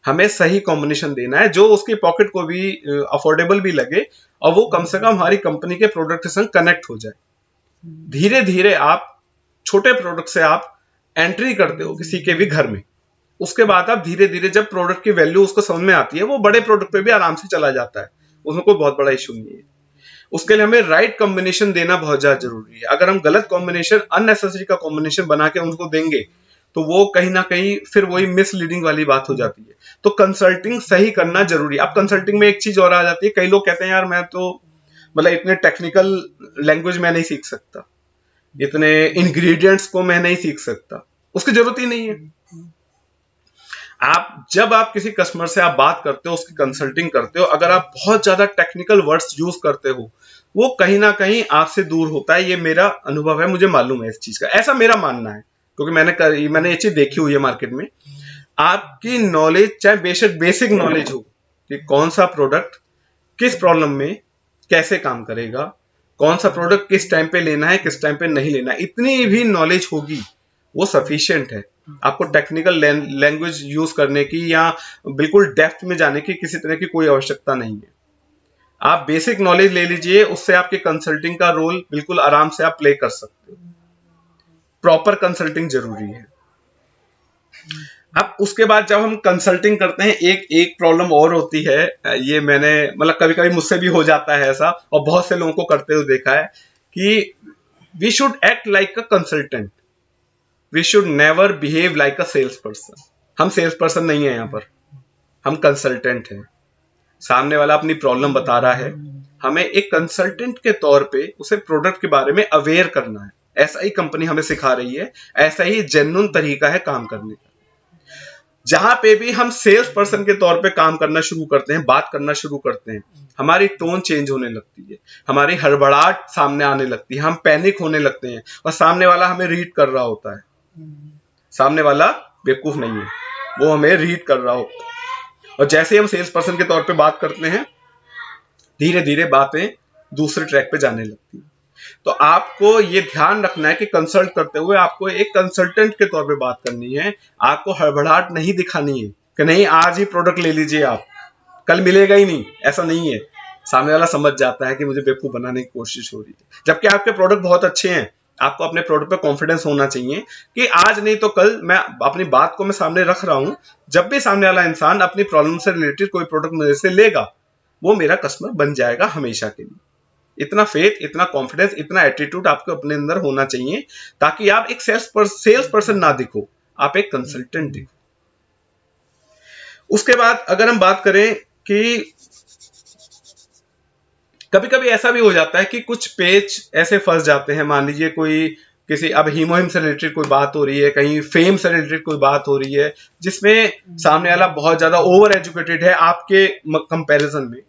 हमें सही कॉम्बिनेशन देना है जो उसकी पॉकेट को भी अफोर्डेबल भी लगे और वो कम से कम हमारी कंपनी के प्रोडक्ट के संग कनेक्ट हो जाए। धीरे धीरे आप छोटे प्रोडक्ट से आप एंट्री करते हो किसी के भी घर में। उसके बाद आप धीरे धीरे जब प्रोडक्ट की वैल्यू उसको समझ में आती है, वो बड़े प्रोडक्ट पे भी आराम से चला जाता है। उसमें कोई बहुत बड़ा इशू नहीं है। उसके लिए हमें राइट कॉम्बिनेशन देना बहुत ज्यादा जरूरी है। अगर हम गलत कॉम्बिनेशन, अननेसेसरी का कॉम्बिनेशन बना के उनको देंगे तो वो कहीं ना कहीं फिर वही मिसलीडिंग वाली बात हो जाती है। तो कंसल्टिंग सही करना जरूरी है। अब कंसल्टिंग में एक चीज और आ जाती है, कई लोग कहते हैं यार मैं तो मतलब इतने टेक्निकल लैंग्वेज मैं नहीं सीख सकता, इतने इंग्रेडिएंट्स को मैं नहीं सीख सकता, उसकी जरूरत ही नहीं है। जब आप किसी कस्टमर से आप बात करते हो, उसकी कंसल्टिंग करते हो, अगर आप बहुत ज्यादा टेक्निकल वर्ड्स यूज करते हो, वो कहीं ना कहीं आपसे दूर होता है। ये मेरा अनुभव है, मुझे मालूम है इस चीज का, ऐसा मेरा मानना है, क्योंकि मैंने ये चीज देखी हुई है मार्केट में। आपकी नॉलेज चाहे बेशक बेसिक नॉलेज हो कि कौन सा प्रोडक्ट किस प्रॉब्लम में कैसे काम करेगा, कौन सा प्रोडक्ट किस टाइम पे लेना है, किस टाइम पे नहीं लेना है, इतनी भी नॉलेज होगी वो सफिशिएंट है। आपको टेक्निकल लैंग्वेज यूज करने की या बिल्कुल डेप्थ में जाने की किसी तरह की कोई आवश्यकता नहीं है। आप बेसिक नॉलेज ले लीजिए, उससे आपके कंसल्टिंग का रोल बिल्कुल आराम से आप प्ले कर सकते हो। प्रॉपर कंसल्टिंग जरूरी है। अब उसके बाद जब हम कंसल्टिंग करते हैं, एक प्रॉब्लम और होती है, ये मैंने मतलब कभी कभी मुझसे भी हो जाता है ऐसा, और बहुत से लोगों को करते हुए देखा है, कि we should act like a consultant, we should never behave like a sales person. हम सेल्स पर्सन नहीं है, यहाँ पर हम कंसल्टेंट हैं। सामने वाला अपनी प्रॉब्लम बता रहा है, हमें एक कंसल्टेंट के तौर पे उसे प्रोडक्ट के बारे में अवेयर करना है। ऐसा ही कंपनी हमें सिखा रही है, ऐसा ही जेन्युइन तरीका है काम करने का। जहां पे भी हम सेल्स पर्सन के तौर पे काम करना शुरू करते हैं, बात करना शुरू करते हैं, हमारी टोन चेंज होने लगती है, हमारी हड़बड़ाहट सामने आने लगती है, हम पैनिक होने लगते हैं, और सामने वाला हमें रीड कर रहा होता है। सामने वाला बेवकूफ नहीं है, वो हमें रीड कर रहा होता है। और जैसे हम सेल्स पर्सन के तौर पे बात करते हैं, धीरे धीरे बातें दूसरे ट्रैक पे जाने लगती है। तो आपको ये ध्यान रखना है कि कंसल्ट करते हुए आपको एक कंसल्टेंट के तौर पे बात करनी है। आपको हड़बड़ाहट नहीं दिखानी है कि नहीं आज ही प्रोडक्ट ले लीजिए, आप कल मिलेगा ही नहीं, ऐसा नहीं है। सामने वाला समझ जाता है कि मुझे बेवकूफ बनाने की कोशिश हो रही है, जबकि आपके प्रोडक्ट बहुत अच्छे हैं। आपको अपने प्रोडक्ट पे कॉन्फिडेंस होना चाहिए कि आज नहीं तो कल मैं अपनी बात को मैं सामने रख रहा हूं। जब भी सामने वाला इंसान अपनी प्रॉब्लम से रिलेटेड कोई प्रोडक्ट मेरे से लेगा, वो मेरा कस्टमर बन जाएगा हमेशा के लिए। इतना फेथ, इतना कॉन्फिडेंस, इतना एटीट्यूड आपको अपने अंदर होना चाहिए, ताकि आप एक सेल्स पर्सन ना दिखो, आप एक कंसल्टेंट दिखो। उसके बाद अगर हम बात करें कि कभी कभी ऐसा भी हो जाता है कि कुछ पेज ऐसे फंस जाते हैं। मान लीजिए कोई किसी अब हीमोहिम से रिलेटेड कोई बात हो रही है, कहीं फेम से रिलेटेड कोई बात हो रही है, जिसमें सामने वाला बहुत ज्यादा ओवर एजुकेटेड है आपके कंपैरिजन में,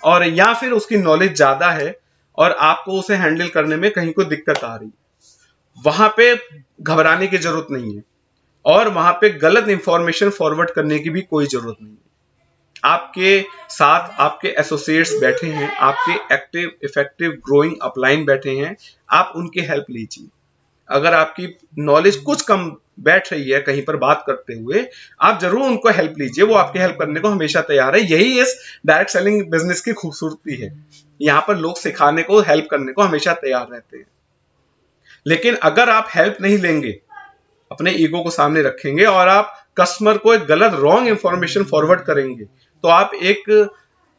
और या फिर उसकी नॉलेज ज्यादा है और आपको उसे हैंडल करने में कहीं कोई दिक्कत आ रही है। वहां पे घबराने की जरूरत नहीं है, और वहां पे गलत इंफॉर्मेशन फॉरवर्ड करने की भी कोई जरूरत नहीं है। आपके साथ आपके एसोसिएट्स बैठे हैं, आपके एक्टिव इफेक्टिव ग्रोइंग अपलाइन बैठे हैं, आप उनकी हेल्प लीजिए। अगर आपकी नॉलेज कुछ कम बैठ रही है कहीं पर बात करते हुए, आप जरूर उनको हेल्प लीजिए, वो आपकी हेल्प करने को हमेशा तैयार है। यही इस डायरेक्ट सेलिंग बिजनेस की खूबसूरती है, यहाँ पर लोग सिखाने को, हेल्प करने को हमेशा तैयार रहते हैं। लेकिन अगर आप हेल्प नहीं लेंगे, अपने ईगो को सामने रखेंगे और आप कस्टमर को एक गलत रॉन्ग इंफॉर्मेशन फॉरवर्ड करेंगे, तो आप एक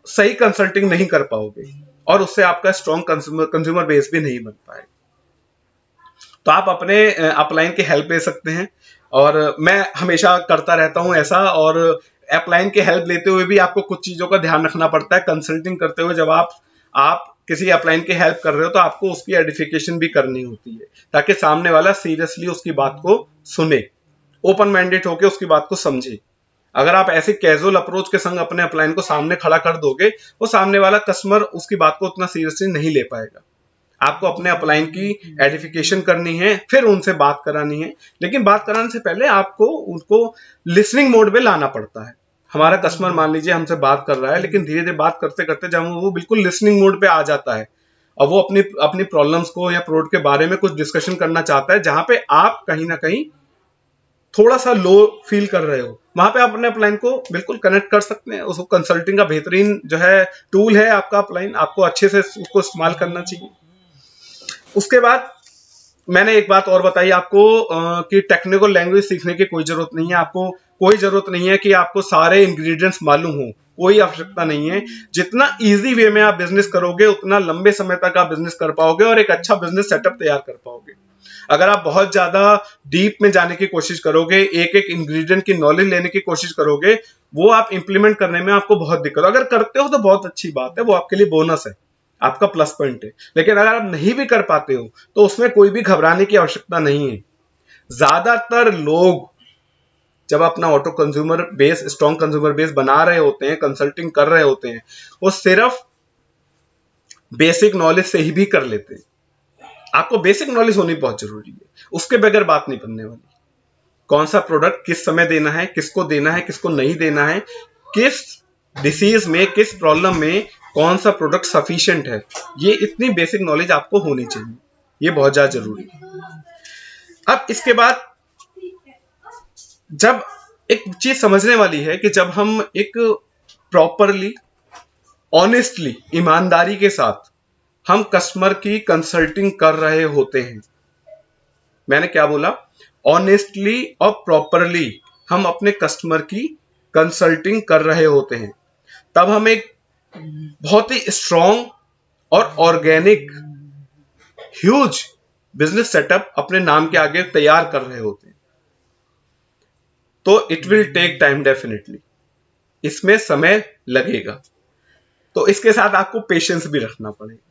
सही कंसल्टिंग नहीं कर पाओगे, और उससे आपका स्ट्रॉन्ग कंज्यूमर बेस भी नहीं बन पाएगा। तो आप अपने अपलाइन की हेल्प ले सकते हैं, और मैं हमेशा करता रहता हूं ऐसा। और अपलाइन की हेल्प लेते हुए भी आपको कुछ चीजों का ध्यान रखना पड़ता है। कंसल्टिंग करते हुए जब आप किसी अपलाइन की हेल्प कर रहे हो, तो आपको उसकी एडिफिकेशन भी करनी होती है, ताकि सामने वाला सीरियसली उसकी बात को सुने, ओपन माइंडेड होकर उसकी बात को समझे। अगर आप ऐसे कैजुअल अप्रोच के संग अपने अपलाइन को सामने खड़ा कर दोगे, वो सामने वाला कस्टमर उसकी बात को उतना सीरियसली नहीं ले पाएगा। आपको अपने अपलाइन की एडिफिकेशन करनी है, फिर उनसे बात करानी है। लेकिन बात कराने से पहले आपको उनको लिसनिंग मोड में लाना पड़ता है। हमारा कस्टमर मान लीजिए हमसे बात कर रहा है, लेकिन धीरे धीरे बात करते करते जब वो बिल्कुल लिसनिंग मोड पे आ जाता है, और वो अपनी प्रॉब्लम्स को या प्रोडक्ट के बारे में कुछ डिस्कशन करना चाहता है, जहां पे आप कहीं ना कहीं थोड़ा सा लो फील कर रहे हो, वहां पे आप अपने अपलाइन को बिल्कुल कनेक्ट कर सकते हैं। उसको कंसल्टिंग का बेहतरीन जो है टूल है आपका अपलाइन, आपको अच्छे से उसको इस्तेमाल करना चाहिए। उसके बाद मैंने एक बात और बताई आपको कि टेक्निकल लैंग्वेज सीखने की कोई जरूरत नहीं है। आपको कोई जरूरत नहीं है कि आपको सारे इंग्रेडिएंट्स मालूम हो, कोई आवश्यकता नहीं है। जितना इजी वे में आप बिजनेस करोगे, उतना लंबे समय तक आप बिजनेस कर पाओगे और एक अच्छा बिजनेस सेटअप तैयार कर पाओगे। अगर आप बहुत ज्यादा डीप में जाने की कोशिश करोगे, एक एक इंग्रेडिएंट की नॉलेज लेने की कोशिश करोगे, वो आप इंप्लीमेंट करने में आपको बहुत दिक्कत। अगर करते हो तो बहुत अच्छी बात है, वो आपके लिए बोनस है। आपका प्लस पॉइंट है। लेकिन अगर आप नहीं भी कर पाते हो तो उसमें कोई भी घबराने की आवश्यकता नहीं है। ज्यादातर लोग जब अपना auto consumer base, strong consumer base बना रहे होते हैं, कंसल्टिंग कर रहे होते हैं, वो सिर्फ बेसिक नॉलेज से ही भी कर लेते हैं। आपको बेसिक नॉलेज होनी बहुत जरूरी है, उसके बगैर बात नहीं बनने वाली। कौन सा प्रोडक्ट किस समय देना है, किसको देना है, किसको नहीं देना है, किस डिसीज में, किस प्रॉब्लम में कौन सा प्रोडक्ट सफिशिएंट है, ये इतनी बेसिक नॉलेज आपको होनी चाहिए। ये बहुत ज्यादा जरूरी है। अब इसके बाद जब एक चीज समझने वाली है कि जब हम एक प्रॉपरली, ऑनेस्टली, ईमानदारी के साथ हम कस्टमर की कंसल्टिंग कर रहे होते हैं, मैंने क्या बोला, ऑनेस्टली और प्रॉपरली हम अपने कस्टमर की कंसल्टिंग कर रहे होते हैं, तब हम एक बहुत ही स्ट्रॉन्ग और ऑर्गेनिक ह्यूज बिजनेस सेटअप अपने नाम के आगे तैयार कर रहे होते हैं। तो it will take time, definitely इसमें समय लगेगा। तो इसके साथ आपको पेशेंस भी रखना पड़ेगा।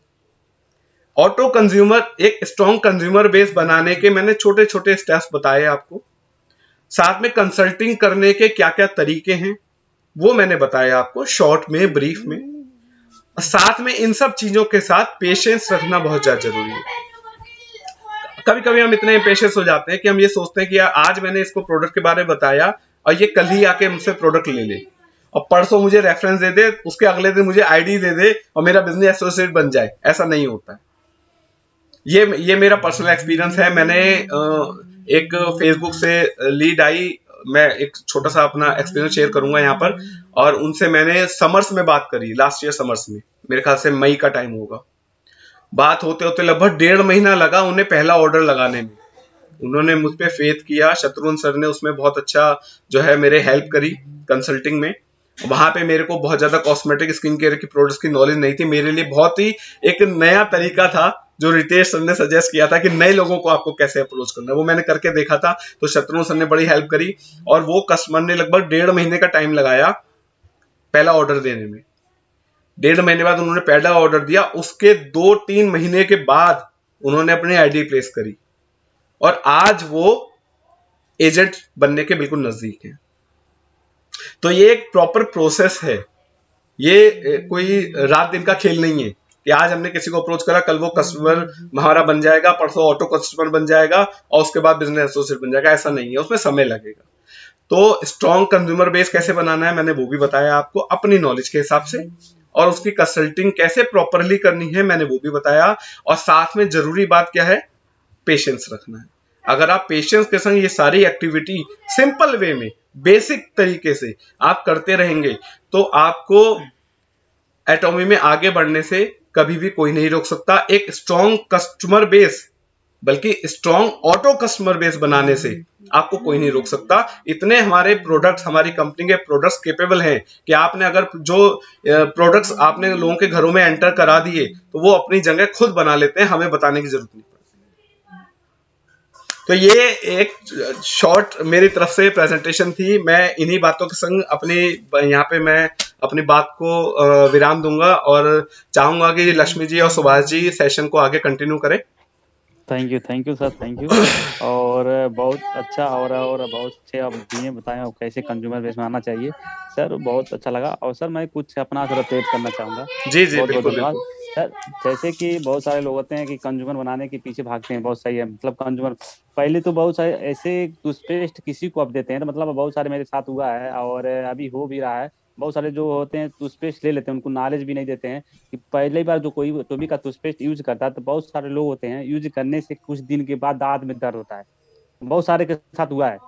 ऑटो कंज्यूमर, एक स्ट्रॉन्ग कंज्यूमर बेस बनाने के मैंने छोटे छोटे स्टेप्स बताए आपको। साथ में कंसल्टिंग करने के क्या क्या तरीके हैं वो मैंने बताया आपको शॉर्ट में, ब्रीफ में। साथ में इन सब चीजों के साथ पेशेंस रखना बहुत ज्यादा जरूरी है। कभी कभी हम इतने पेशेंस हो जाते हैं कि हम ये सोचते हैं कि यार आज मैंने इसको प्रोडक्ट के बारे में बताया और ये कल ही आके मुझसे प्रोडक्ट ले ले, और परसों मुझे रेफरेंस दे दे, उसके अगले दिन मुझे आईडी दे दे और मेरा बिजनेस एसोसिएट बन जाए। ऐसा नहीं होता है। ये मेरा पर्सनल एक्सपीरियंस है। मैंने एक फेसबुक से लीड आई, मैं एक छोटा सा अपना एक्सपीरियंस शेयर करूंगा यहाँ पर। और उनसे मैंने समर्स में बात करी, लास्ट ईयर समर्स में, मेरे ख्याल से मई का टाइम होगा। बात होते होते लगभग 1.5 महीना लगा उन्हें पहला ऑर्डर लगाने में। उन्होंने मुझ पे फेथ किया, शत्रुघ्न सर ने उसमें बहुत अच्छा जो है मेरे हेल्प करी कंसल्टिंग में। वहां पे मेरे को बहुत ज्यादा कॉस्मेटिक स्किन केयर की प्रोडक्ट्स की नॉलेज नहीं थी। मेरे लिए बहुत ही एक नया तरीका था जो रितेश सर ने सजेस्ट किया था कि नए लोगों को आपको कैसे अप्रोच करना है, वो मैंने करके देखा था। तो शत्रुघ्न सर ने बड़ी हेल्प करी और वो कस्टमर ने लगभग 1.5 महीने का टाइम लगाया पहला ऑर्डर देने में। 1.5 महीने बाद उन्होंने पहला ऑर्डर दिया। उसके 2-3 महीने के बाद उन्होंने अपनी आईडी प्लेस करी और आज वो एजेंट बनने के बिल्कुल नजदीक है। तो ये एक प्रॉपर प्रोसेस है। ये कोई रात दिन का खेल नहीं है कि आज हमने किसी को अप्रोच करा, कल वो कस्टमर हमारा बन जाएगा, परसों ऑटो कस्टमर बन जाएगा और उसके बाद बिजनेस एसोसिएट बन जाएगा। ऐसा नहीं है, उसमें समय लगेगा। तो स्ट्रॉन्ग कंज्यूमर बेस कैसे बनाना है मैंने वो भी बताया आपको अपनी नॉलेज के हिसाब से, और उसकी कंसल्टिंग कैसे प्रॉपरली करनी है मैंने वो भी बताया। और साथ में जरूरी बात क्या है, पेशेंस रखना है। अगर आप पेशेंस के संग ये सारी एक्टिविटी सिंपल वे में, बेसिक तरीके से आप करते रहेंगे तो आपको एटॉमी में आगे बढ़ने से कभी भी कोई नहीं रोक सकता। एक स्ट्रॉन्ग कस्टमर बेस, बल्कि स्ट्रॉन्ग ऑटो कस्टमर बेस बनाने से आपको कोई नहीं रोक सकता। इतने हमारे प्रोडक्ट्स, हमारी कंपनी के प्रोडक्ट्स केपेबल हैं कि आपने अगर जो प्रोडक्ट्स आपने लोगों के घरों में एंटर करा दिए तो वो अपनी जगह खुद बना लेते हैं, हमें बताने की जरूरत नहीं पड़ती। तो ये एक शॉर्ट मेरी तरफ से प्रेजेंटेशन थी। मैं इन्हीं बातों के संग अपनी यहाँ पे मैं अपनी बात को विराम दूंगा और चाहूंगा कि लक्ष्मी जी और सुभाष जी सेशन को आगे कंटिन्यू करें। Thank you sir, thank you. और बहुत अच्छा और बहुत अच्छे आप दिए बताएं और कैसे कंज्यूमर बेस बनाना चाहिए सर, बहुत अच्छा लगा। और सर मैं कुछ अपना तरफ ऐड करना चाहूँगा। जी जी बहुत बहुत बिल्कुल धन्यवाद बिल्कुल। सर। जैसे कि बहुत सारे लोग होते हैं कि कंज्यूमर बनाने के पीछे भागते हैं, बहुत सही है। मतलब कंज्यूमर पहले तो बहुत सारे ऐसे टूथपेस्ट किसी को आप देते हैं तो मतलब बहुत सारे मेरे साथ हुआ है और अभी हो भी रहा है। बहुत सारे जो होते हैं टूथपेस्ट ले लेते हैं, उनको नॉलेज भी नहीं देते हैं कि पहली बार जो कोई भी का टूथपेस्ट यूज करता है तो बहुत सारे लोग होते हैं यूज करने से कुछ दिन के बाद दांत में दर्द होता है। बहुत सारे के साथ हुआ है,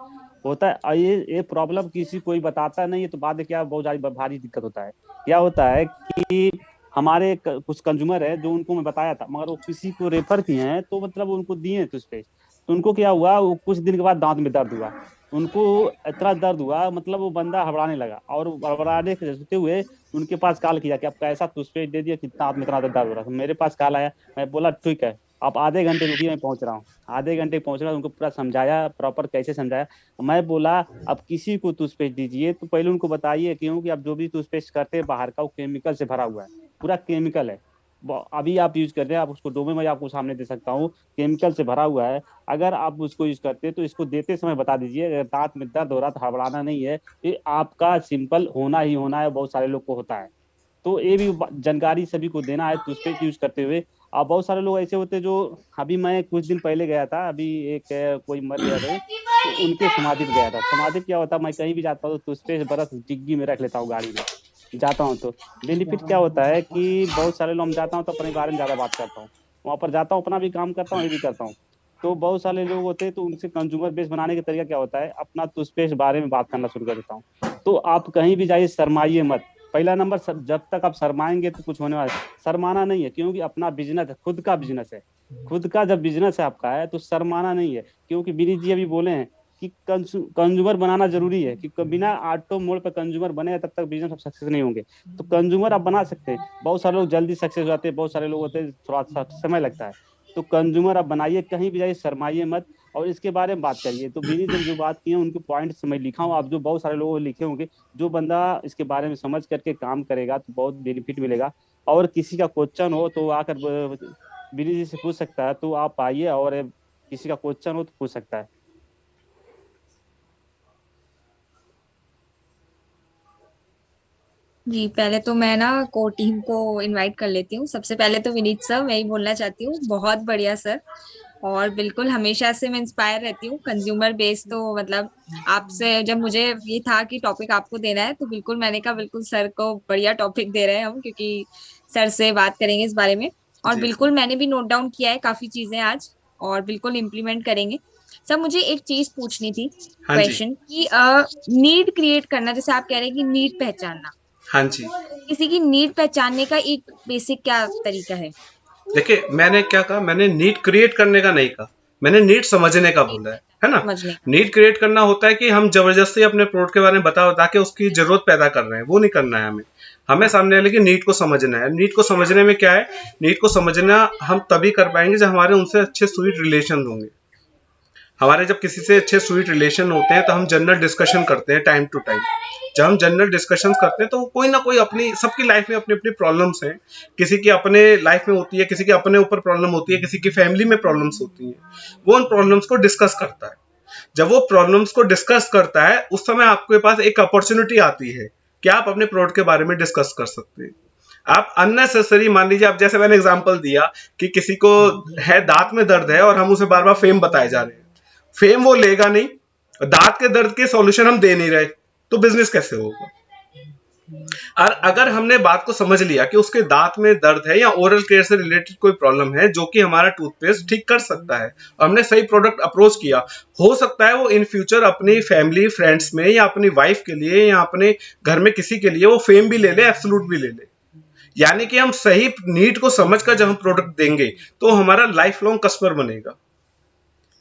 होता है। और ये प्रॉब्लम किसी कोई बताता नहीं है तो बाद में क्या बहुत सारी भारी दिक्कत होता है। क्या होता है कि हमारे कुछ कंज्यूमर है जो उनको मैं बताया था मगर वो किसी को रेफर किए हैं तो मतलब उनको दिए टूथपेस्ट, तो उनको क्या हुआ, वो कुछ दिन के बाद दांत में दर्द हुआ। उनको इतना दर्द हुआ मतलब वो बंदा हड़बड़ाने लगा और हड़बड़ाने के चलते हुए उनके पास कॉल किया कि आप कैसा टूथपेस्ट दे दिया, कितना आप में इतना दर्द हो रहा था। मेरे पास कॉल आया, मैं बोला ठीक है आप आधे घंटे रुकिए मैं पहुंच रहा हूँ। आधे घंटे पहुंचना, उनको पूरा समझाया, प्रॉपर कैसे समझाया। मैं बोला अब किसी को टूथपेस्ट दीजिए तो पहले उनको बताइए क्योंकि आप जो भी टूथपेस्ट करते हैं बाहर का वो केमिकल से भरा हुआ है, पूरा केमिकल है। अभी आप यूज कर रहे हैं, आप उसको डोमे में आपको सामने दे सकता हूँ, केमिकल से भरा हुआ है। अगर आप उसको यूज करते हैं तो इसको देते समय बता दीजिए, अगर दांत में दर्द हो रहा तो हड़बड़ाना नहीं है, ये आपका सिंपल होना ही होना है, बहुत सारे लोग को होता है। तो ये भी जानकारी सभी को देना है टूथपेस्ट यूज करते हुए। अब बहुत सारे लोग ऐसे होते हैं जो, अभी मैं कुछ दिन पहले गया था, अभी एक कोई मर गया थे, तो उनके समाधि पे गया था। समाधि पे क्या होता है, मैं कहीं भी जाता हूँ तो टूथपेस्ट ब्रश डिग्गी में रख लेता हूँ गाड़ी में, जाता हूँ तो बेनिफिट क्या होता है कि बहुत सारे लोग, हम जाता हूँ तो अपने बारे में ज्यादा बात करता हूँ, वहां पर जाता हूँ अपना भी काम करता हूँ, ये भी करता हूँ। तो बहुत सारे लोग होते हैं तो उनसे कंज्यूमर बेस बनाने का तरीका क्या होता है, अपना टूथपेस्ट बारे में बात करना शुरू कर देता हूँ। तो आप कहीं भी जाइए, शर्माइए मत। पहला नंबर, जब तक आप शर्माएंगे तो कुछ होने वाला है। शर्माना नहीं है, क्योंकि अपना बिजनेस है, खुद का बिजनेस है। खुद का जब बिजनेस है आपका है तो शर्माना नहीं है, क्योंकि विनीत जी अभी बोले हैं कि कंज्यूमर बनाना जरूरी है, कि बिना ऑटो मोड पे कंज्यूमर बने तब तक बिजनेस आप सक्सेस नहीं होंगे। तो कंज्यूमर आप बना सकते हैं, बहुत सारे लोग जल्दी सक्सेस हो जाते हैं, बहुत सारे लोग होते हैं थोड़ा सा समय लगता है। तो कंज्यूमर आप बनाइए, कहीं भी जाइए शर्माइए मत, और इसके बारे में बात करिए। तो विनीत ने जो बात की है उनके पॉइंट्स मैं लिखा हूँ, आप जो बहुत सारे लोगों लिखे होंगे। जो बंदा इसके बारे में समझ करके काम करेगा तो बहुत बेनिफिट मिलेगा। और किसी का क्वेश्चन हो तो आकर विनीत जी से पूछ सकता है, तो आप आइए, और किसी का क्वेश्चन हो तो पूछ सकता है। जी, पहले तो मैं ना को टीम को इनवाइट कर लेती हूँ। सबसे पहले तो विनीत सर, मैं ही बोलना चाहती हूँ, बहुत बढ़िया सर। और बिल्कुल हमेशा से मैं इंस्पायर रहती हूँ कंज्यूमर बेस, तो मतलब आपसे जब मुझे ये था कि टॉपिक आपको देना है, तो बिल्कुल मैंने कहा बिल्कुल सर को बढ़िया टॉपिक दे रहे हैं हम, क्योंकि सर से बात करेंगे इस बारे में। और जी जी। बिल्कुल मैंने भी नोट डाउन किया है काफी चीजें आज, और बिल्कुल इम्प्लीमेंट करेंगे। सर मुझे एक चीज पूछनी थी, हाँ जी। क्वेश्चन, कि नीड क्रिएट करना, जैसे आप कह रहे हैं कि नीड पहचानना, हाँ जी। तो किसी की नीड पहचानने का एक बेसिक क्या तरीका है? देखिए, मैंने क्या कहा, मैंने नीड क्रिएट करने का नहीं कहा, मैंने नीड समझने का नीड बोला है ना। पहचान समझने का। नीड क्रिएट करना होता है कि हम जबरदस्ती अपने प्रोडक्ट के बारे में बता बता के उसकी जरूरत पैदा कर रहे हैं, वो नहीं करना है हमें। हमें सामने वाले की नीड को समझना है। नीड को समझने में क्या है, नीड को समझना हम तभी कर पाएंगे जब हमारे उनसे अच्छे स्वीट रिलेशन होंगे। हमारे जब किसी से अच्छे स्वीट रिलेशन होते हैं तो हम जनरल डिस्कशन करते हैं टाइम टू टाइम। जब हम जनरल डिस्कशन करते हैं तो कोई ना कोई, अपनी सबकी लाइफ में अपनी अपनी प्रॉब्लम्स हैं। किसी की अपने लाइफ में होती है, किसी के अपने ऊपर प्रॉब्लम होती है, किसी की फैमिली में प्रॉब्लम्स होती हैं। वो उन प्रॉब्लम्स को डिस्कस करता है। जब वो प्रॉब्लम्स को डिस्कस करता है उस समय आपके पास एक अपॉर्चुनिटी आती है कि आप अपने प्रोडक्ट के बारे में डिस्कस कर सकते हैं। आप अननेसेसरी, मान लीजिए, आप जैसे मैंने एग्जांपल दिया कि किसी को है दांत में दर्द है और हम उसे बार बार फेम बताए जा रहे हैं, फेम वो लेगा नहीं, दांत के दर्द के सॉल्यूशन हम दे नहीं रहे, तो बिजनेस कैसे होगा। और अगर हमने बात को समझ लिया कि उसके दांत में दर्द है या ओरल केयर से रिलेटेड कोई प्रॉब्लम है जो कि हमारा टूथपेस्ट ठीक कर सकता है, और हमने सही प्रोडक्ट अप्रोच किया, हो सकता है वो इन फ्यूचर अपनी फैमिली फ्रेंड्स में या अपनी वाइफ के लिए या अपने घर में किसी के लिए वो फेम भी ले ले, एब्सोल्यूट भी ले ले। यानी कि हम सही नीड को समझकर जब हम प्रोडक्ट देंगे तो हमारा लाइफ लॉन्ग कस्टमर बनेगा,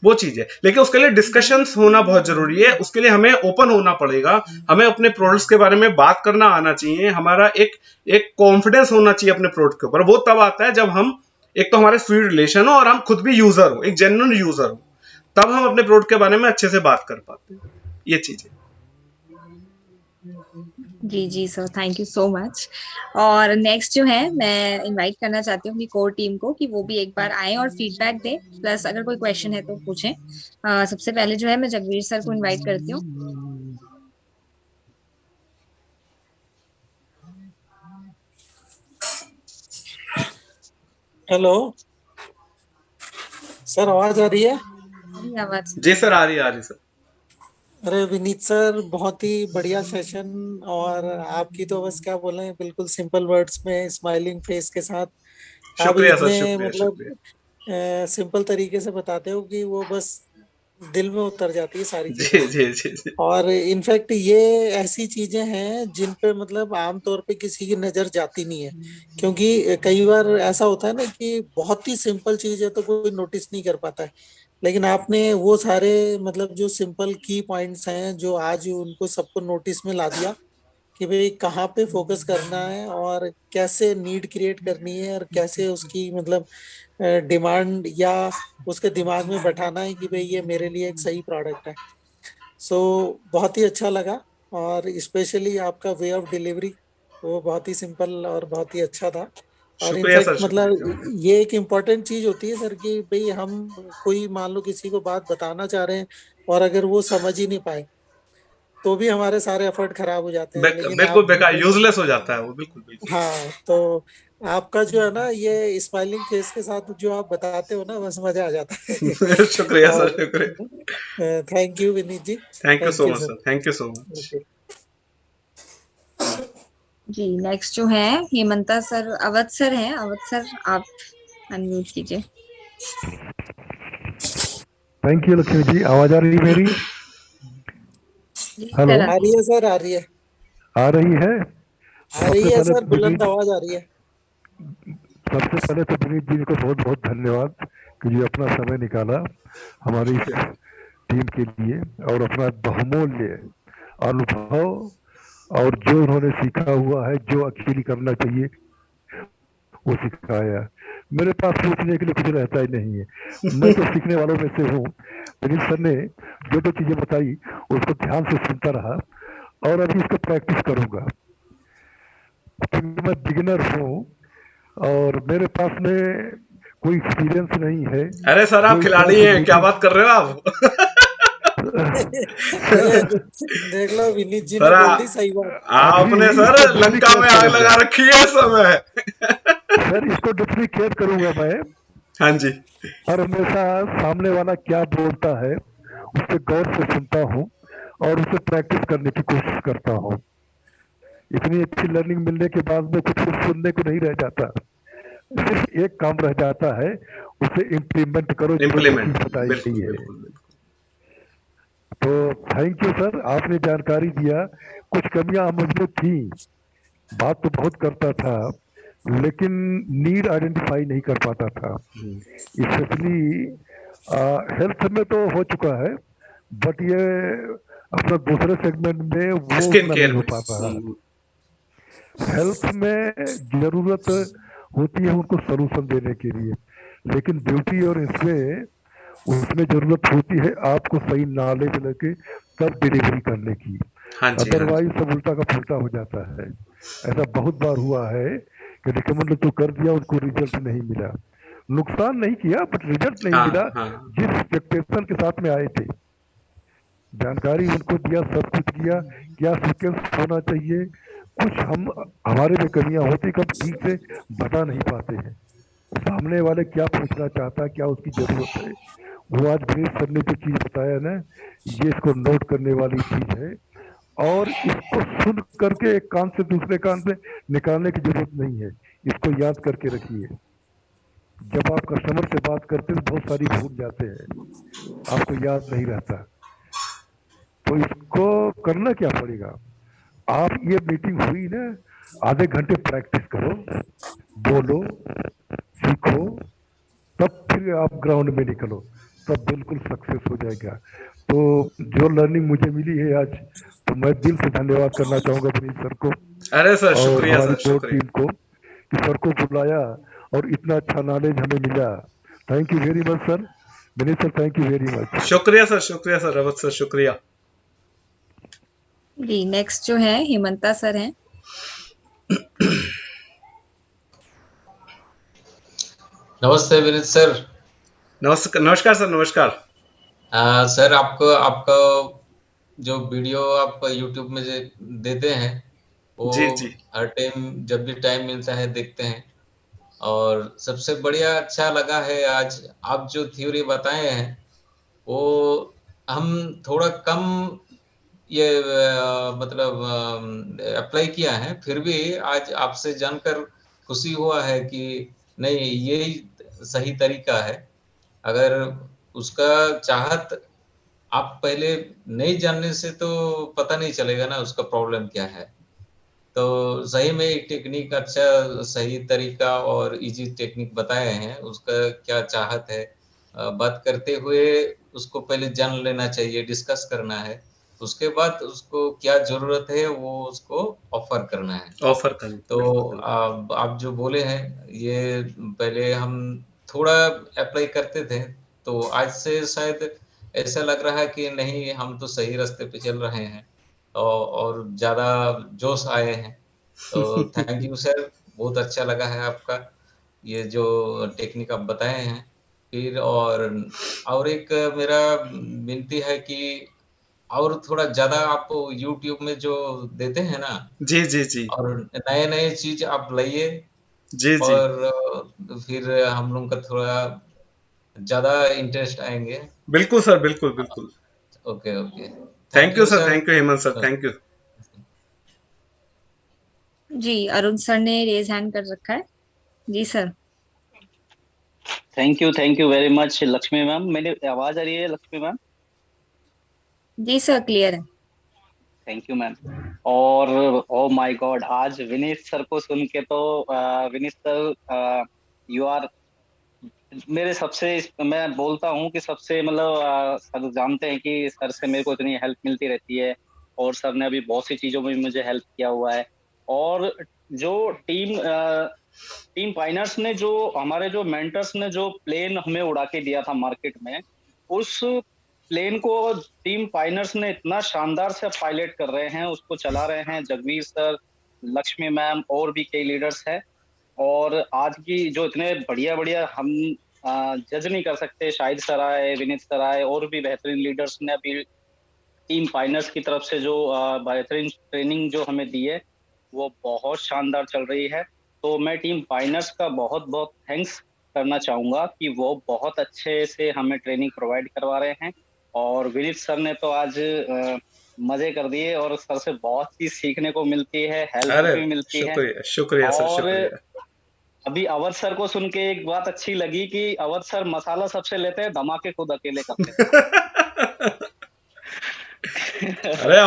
वो चीज है। लेकिन उसके लिए डिस्कशंस होना बहुत जरूरी है, उसके लिए हमें ओपन होना पड़ेगा, हमें अपने प्रोडक्ट्स के बारे में बात करना आना चाहिए, हमारा एक एक कॉन्फिडेंस होना चाहिए अपने प्रोडक्ट के ऊपर। वो तब आता है जब हम, एक तो हमारे स्वीट रिलेशन हो और हम खुद भी यूजर हो, एक जेन्युइन यूजर हो, तब हम अपने प्रोडक्ट के बारे में अच्छे से बात कर पाते हैं। ये चीज है। जी जी sir, thank you so much. और नेक्स्ट जो है, मैं इनवाइट करना चाहती हूँ अपनी कोर टीम को कि वो भी एक बार आए और फीडबैक दे, प्लस अगर कोई क्वेश्चन है तो पूछें। सबसे पहले जो है मैं जगवीर सर को इनवाइट करती हूँ। हेलो सर, आवाज आ रही है? अभी आवाज। जी सर, आ रही है, आ रही सर। अरे विनीत सर, बहुत ही बढ़िया सेशन। और आपकी तो बस क्या बोले, बिल्कुल सिंपल वर्ड्स में स्माइलिंग फेस के साथ आप शुक्रिया सर, इतने शुक्रिया मतलब शुक्रिया। सिंपल तरीके से बताते हो कि वो बस दिल में उतर जाती है सारी जी चीजें। जी जी जी। और इनफैक्ट ये ऐसी चीजें हैं जिन पे मतलब आमतौर पे किसी की नजर जाती नहीं है, क्योंकि कई बार ऐसा होता है ना कि बहुत ही सिंपल चीज है तो कोई नोटिस नहीं कर पाता है। लेकिन आपने वो सारे मतलब जो सिंपल की पॉइंट्स हैं जो आज उनको सबको नोटिस में ला दिया कि भाई कहाँ पे फोकस करना है और कैसे नीड क्रिएट करनी है और कैसे उसकी मतलब डिमांड या उसके दिमाग में बैठाना है कि भाई ये मेरे लिए एक सही प्रोडक्ट है। सो बहुत ही अच्छा लगा। और स्पेशली आपका वे ऑफ डिलीवरी वो बहुत ही सिंपल और बहुत ही अच्छा था। और शुक्रिया सर, इनफैक्ट शुक्रिया। मतलब ये एक इम्पोर्टेंट चीज होती है सर कि भाई हम कोई मान लो किसी को बात बताना चाह रहे हैं और अगर वो समझ ही नहीं पाए तो भी हमारे सारे एफर्ट खराब हो जाते हैं, लेकिन बिल्कुल आप बेकार, यूजलेस हो जाता है वो, बिल्कुल बिल्कुल। हाँ तो आपका जो है ना ये स्माइलिंग फेस के साथ जो आप बताते हो ना बस मजा आ जाता है। शुक्रिया सर, और शुक्रिया। Thank you Vineet ji. Thank you thank so you much sir. Sir, thank you so much. Okay. जी नेक्स्ट जो है हेमंता सर, अवध सर हैं। अवध सर आप अनम्यूट कीजिए। Thank you Lakshmi ji. आवाज आ रही मेरी? जी हेलो, सर आ रही है सर, आ रही है। आ रही है? आ रही सबसे है पहले सर, बुलंद विनीत आवाज आ रही है। सबसे पहले तो विनीत जी को बहुत बहुत धन्यवाद कि जो अपना समय निकाला हमारी इस टीम के लिए और अपना बहुमूल्य अनुभव और जो उन्होंने सीखा हुआ है, जो एक्चुअली करना चाहिए वो सिखाया। मेरे पास पूछने के लिए कुछ रहता ही नहीं है, मैं तो सीखने वालों में से हूँ। विनीत सर ने जो जो चीजें बताई उसको ध्यान से सुनता रहा और अभी इसको प्रैक्टिस करूंगा, क्योंकि मैं बिगिनर हूँ और मेरे पास में कोई एक्सपीरियंस नहीं है। अरे सर, आप जो इस तरह खिलाड़ी की हैं, क्या मीटिंग बात कर रहे हो आप? ये देख लो विनीत जी ने सर बोल दी सही बात। अभी आपने सर इसको लंका डुप्लीकेट में आग करूंगा लगा रखी है इस समय। सर, इसको डुप्लीकेट करूंगा मैं। हाँ जी। हर हमेशा सामने वाला क्या बोलता है उससे गौर से सुनता हूँ और उसे प्रैक्टिस करने की कोशिश करता हूँ। इतनी अच्छी लर्निंग मिलने के बाद में कुछ कुछ सुनने को नहीं रह जाता, सिर्फ एक काम रह जाता है, उसे इम्प्लीमेंट करो जो जो चीज इम्प्लीमेंट, बताई बिल्कुल गई है। बिल्कुल बिल्कुल। तो थैंक यू सर, आपने जानकारी दिया। कुछ कमियां मुझ में थी, बात तो बहुत करता था लेकिन नीड आइडेंटिफाई नहीं कर पाता था। स्पेशली हेल्थ में तो हो चुका है, बट ये अपना दूसरे सेगमेंट में वो स्किन उतना नहीं केयर हो में। पाता है। हेल्थ में जरूरत होती है उनको सोल्यूशन देने के लिए, लेकिन ब्यूटी और इसमें उसमें जरूरत होती है आपको सही नॉलेज लेके तब डिलीवरी करने की। हाँ जी, हाँ जी। अदरवाइज सब उल्टा का पुल्टा हो जाता है। ऐसा बहुत बार हुआ है कि रिकमेंड तो कर दिया, उसको रिजल्ट नहीं मिला। नुकसान नहीं किया बट रिजल्ट नहीं हाँ मिला हाँ। जिस एक्सपेक्टेशन के साथ में आए थे। जानकारी उनको दिया, सब कुछ किया, क्या सीक्वेंस होना चाहिए, कुछ हम हमारे में कमियां होती कि हम ठीक से बता नहीं पाते हैं। सामने वाले क्या पूछना चाहता है, क्या उसकी जरूरत है, वो आज विनीत सर ने जो चीज बताया ना, ये इसको नोट करने वाली चीज है। और इसको सुन करके एक कान से दूसरे कान से निकालने की जरूरत नहीं है, इसको याद करके रखिए। जब आप कस्टमर से बात करते हैं तो बहुत सारी भूल जाते हैं, आपको याद नहीं रहता। तो इसको करना क्या पड़ेगा, आप ये मीटिंग हुई ना, आधे घंटे प्रैक्टिस करो, बोलो, सीखो, तब फिर आप ग्राउंड में निकलो, तब बिल्कुल सक्सेस हो जाएगा। तो जो लर्निंग मुझे मिली है आज, तो मैं दिल से धन्यवाद करना चाहूंगा विनीत सर को अरे सर, और शुक्रिया हमारी सर, कोर शुक्रिया। टीम को कि सर को बुलाया और इतना अच्छा नॉलेज हमें मिला। Thank you very much sir, Vineet sir, thank you very much. शुक्रिया सर, शुक्रिया सर, अवध सर, शुक्रिया। जी नेक्स्ट जो है हेमंता सर हैं। नमस्ते विनीत सर। नमस्कार, नमस्कार सर, नमस्कार। सर आपको आपका जो वीडियो आप यूट्यूब में देते हैं वो जी जी। हर टाइम जब भी टाइम मिलता है देखते हैं, और सबसे बढ़िया अच्छा लगा है आज आप जो थ्योरी बताए हैं वो हम थोड़ा कम ये मतलब अप्लाई किया है, फिर भी आज आपसे जानकर खुशी हुआ है कि नहीं यही सही तरीका है। अगर उसका चाहत आप पहले नहीं जानने से तो पता नहीं चलेगा ना उसका प्रॉब्लम क्या है। तो सही में एक टेक्निक अच्छा सही तरीका और इजी टेक्निक बताए हैं, उसका क्या चाहत है बात करते हुए उसको पहले जान लेना चाहिए, डिस्कस करना है, उसके बाद उसको क्या जरूरत है वो उसको ऑफर करना है। ऑफर कर, तो बिल्कुल बिल्कुल। आप जो बोले हैं ये पहले हम थोड़ा अप्लाई करते थे, तो आज से शायद ऐसा लग रहा है कि नहीं हम तो सही रास्ते पे चल रहे हैं और ज्यादा जोश आए हैं। तो थैंक यू सर, बहुत अच्छा लगा है आपका ये जो टेक्निक आप बताए हैं। फिर और एक मेरा विनती है कि और थोड़ा ज्यादा आप यूट्यूब में जो देते हैं ना, जी जी जी और नए नए चीज आप लाइए, जी जी। और फिर हम लोग का थोड़ा ज्यादा इंटरेस्ट आएंगे। बिल्कुल सर, बिल्कुल बिल्कुल। Okay okay, thank thank you you sir, sir. Thank you Hemant sir, thank you. जी, अरुण सर ने रेज हैंड कर रखा है। जी sir. Thank you very much Lakshmi ma'am. मेरी आवाज आ रही है लक्ष्मी मैम? जी सर, क्लियर है। Thank you ma'am. और ओ माय गॉड, आज विनीत सर को सुन के तो विनीत सर यू आर मेरे सबसे, मैं बोलता हूँ कि सबसे मतलब सर जानते हैं कि सर से मेरे को इतनी हेल्प मिलती रहती है, और सर ने अभी बहुत सी चीजों में भी मुझे हेल्प किया हुआ है। और जो टीम फाइनर्स ने, जो हमारे जो मेंटर्स ने जो प्लेन हमें उड़ा के दिया था मार्केट में, उस प्लेन को टीम फाइनर्स ने इतना शानदार से पायलट कर रहे हैं, उसको चला रहे हैं जगवीर सर, लक्ष्मी मैम और भी कई लीडर्स हैं। और आज की जो इतने बढ़िया बढ़िया, हम जज नहीं कर सकते, शाहिद सर आए, विनीत सर आए, और भी बेहतरीन लीडर्स ने अभी टीम फाइनर्स की तरफ से जो बेहतरीन ट्रेनिंग जो हमें दी है, वो बहुत शानदार चल रही है। तो मैं टीम फाइनर्स का बहुत बहुत थैंक्स करना चाहूंगा कि वो बहुत अच्छे से हमें ट्रेनिंग प्रोवाइड करवा रहे हैं। और विनीत सर ने तो आज मजे कर दिए, और सर से बहुत चीज सीखने को मिलती है, हेल्प अरे भी मिलती है। शुक्रिया शुक्रिया सर, और शुक्रिया। अभी अवध सर को सुन के एक बात अच्छी लगी कि अवध सर मसाला सबसे लेते हैं, धमाके खुद अकेले करते अरे हैं। ये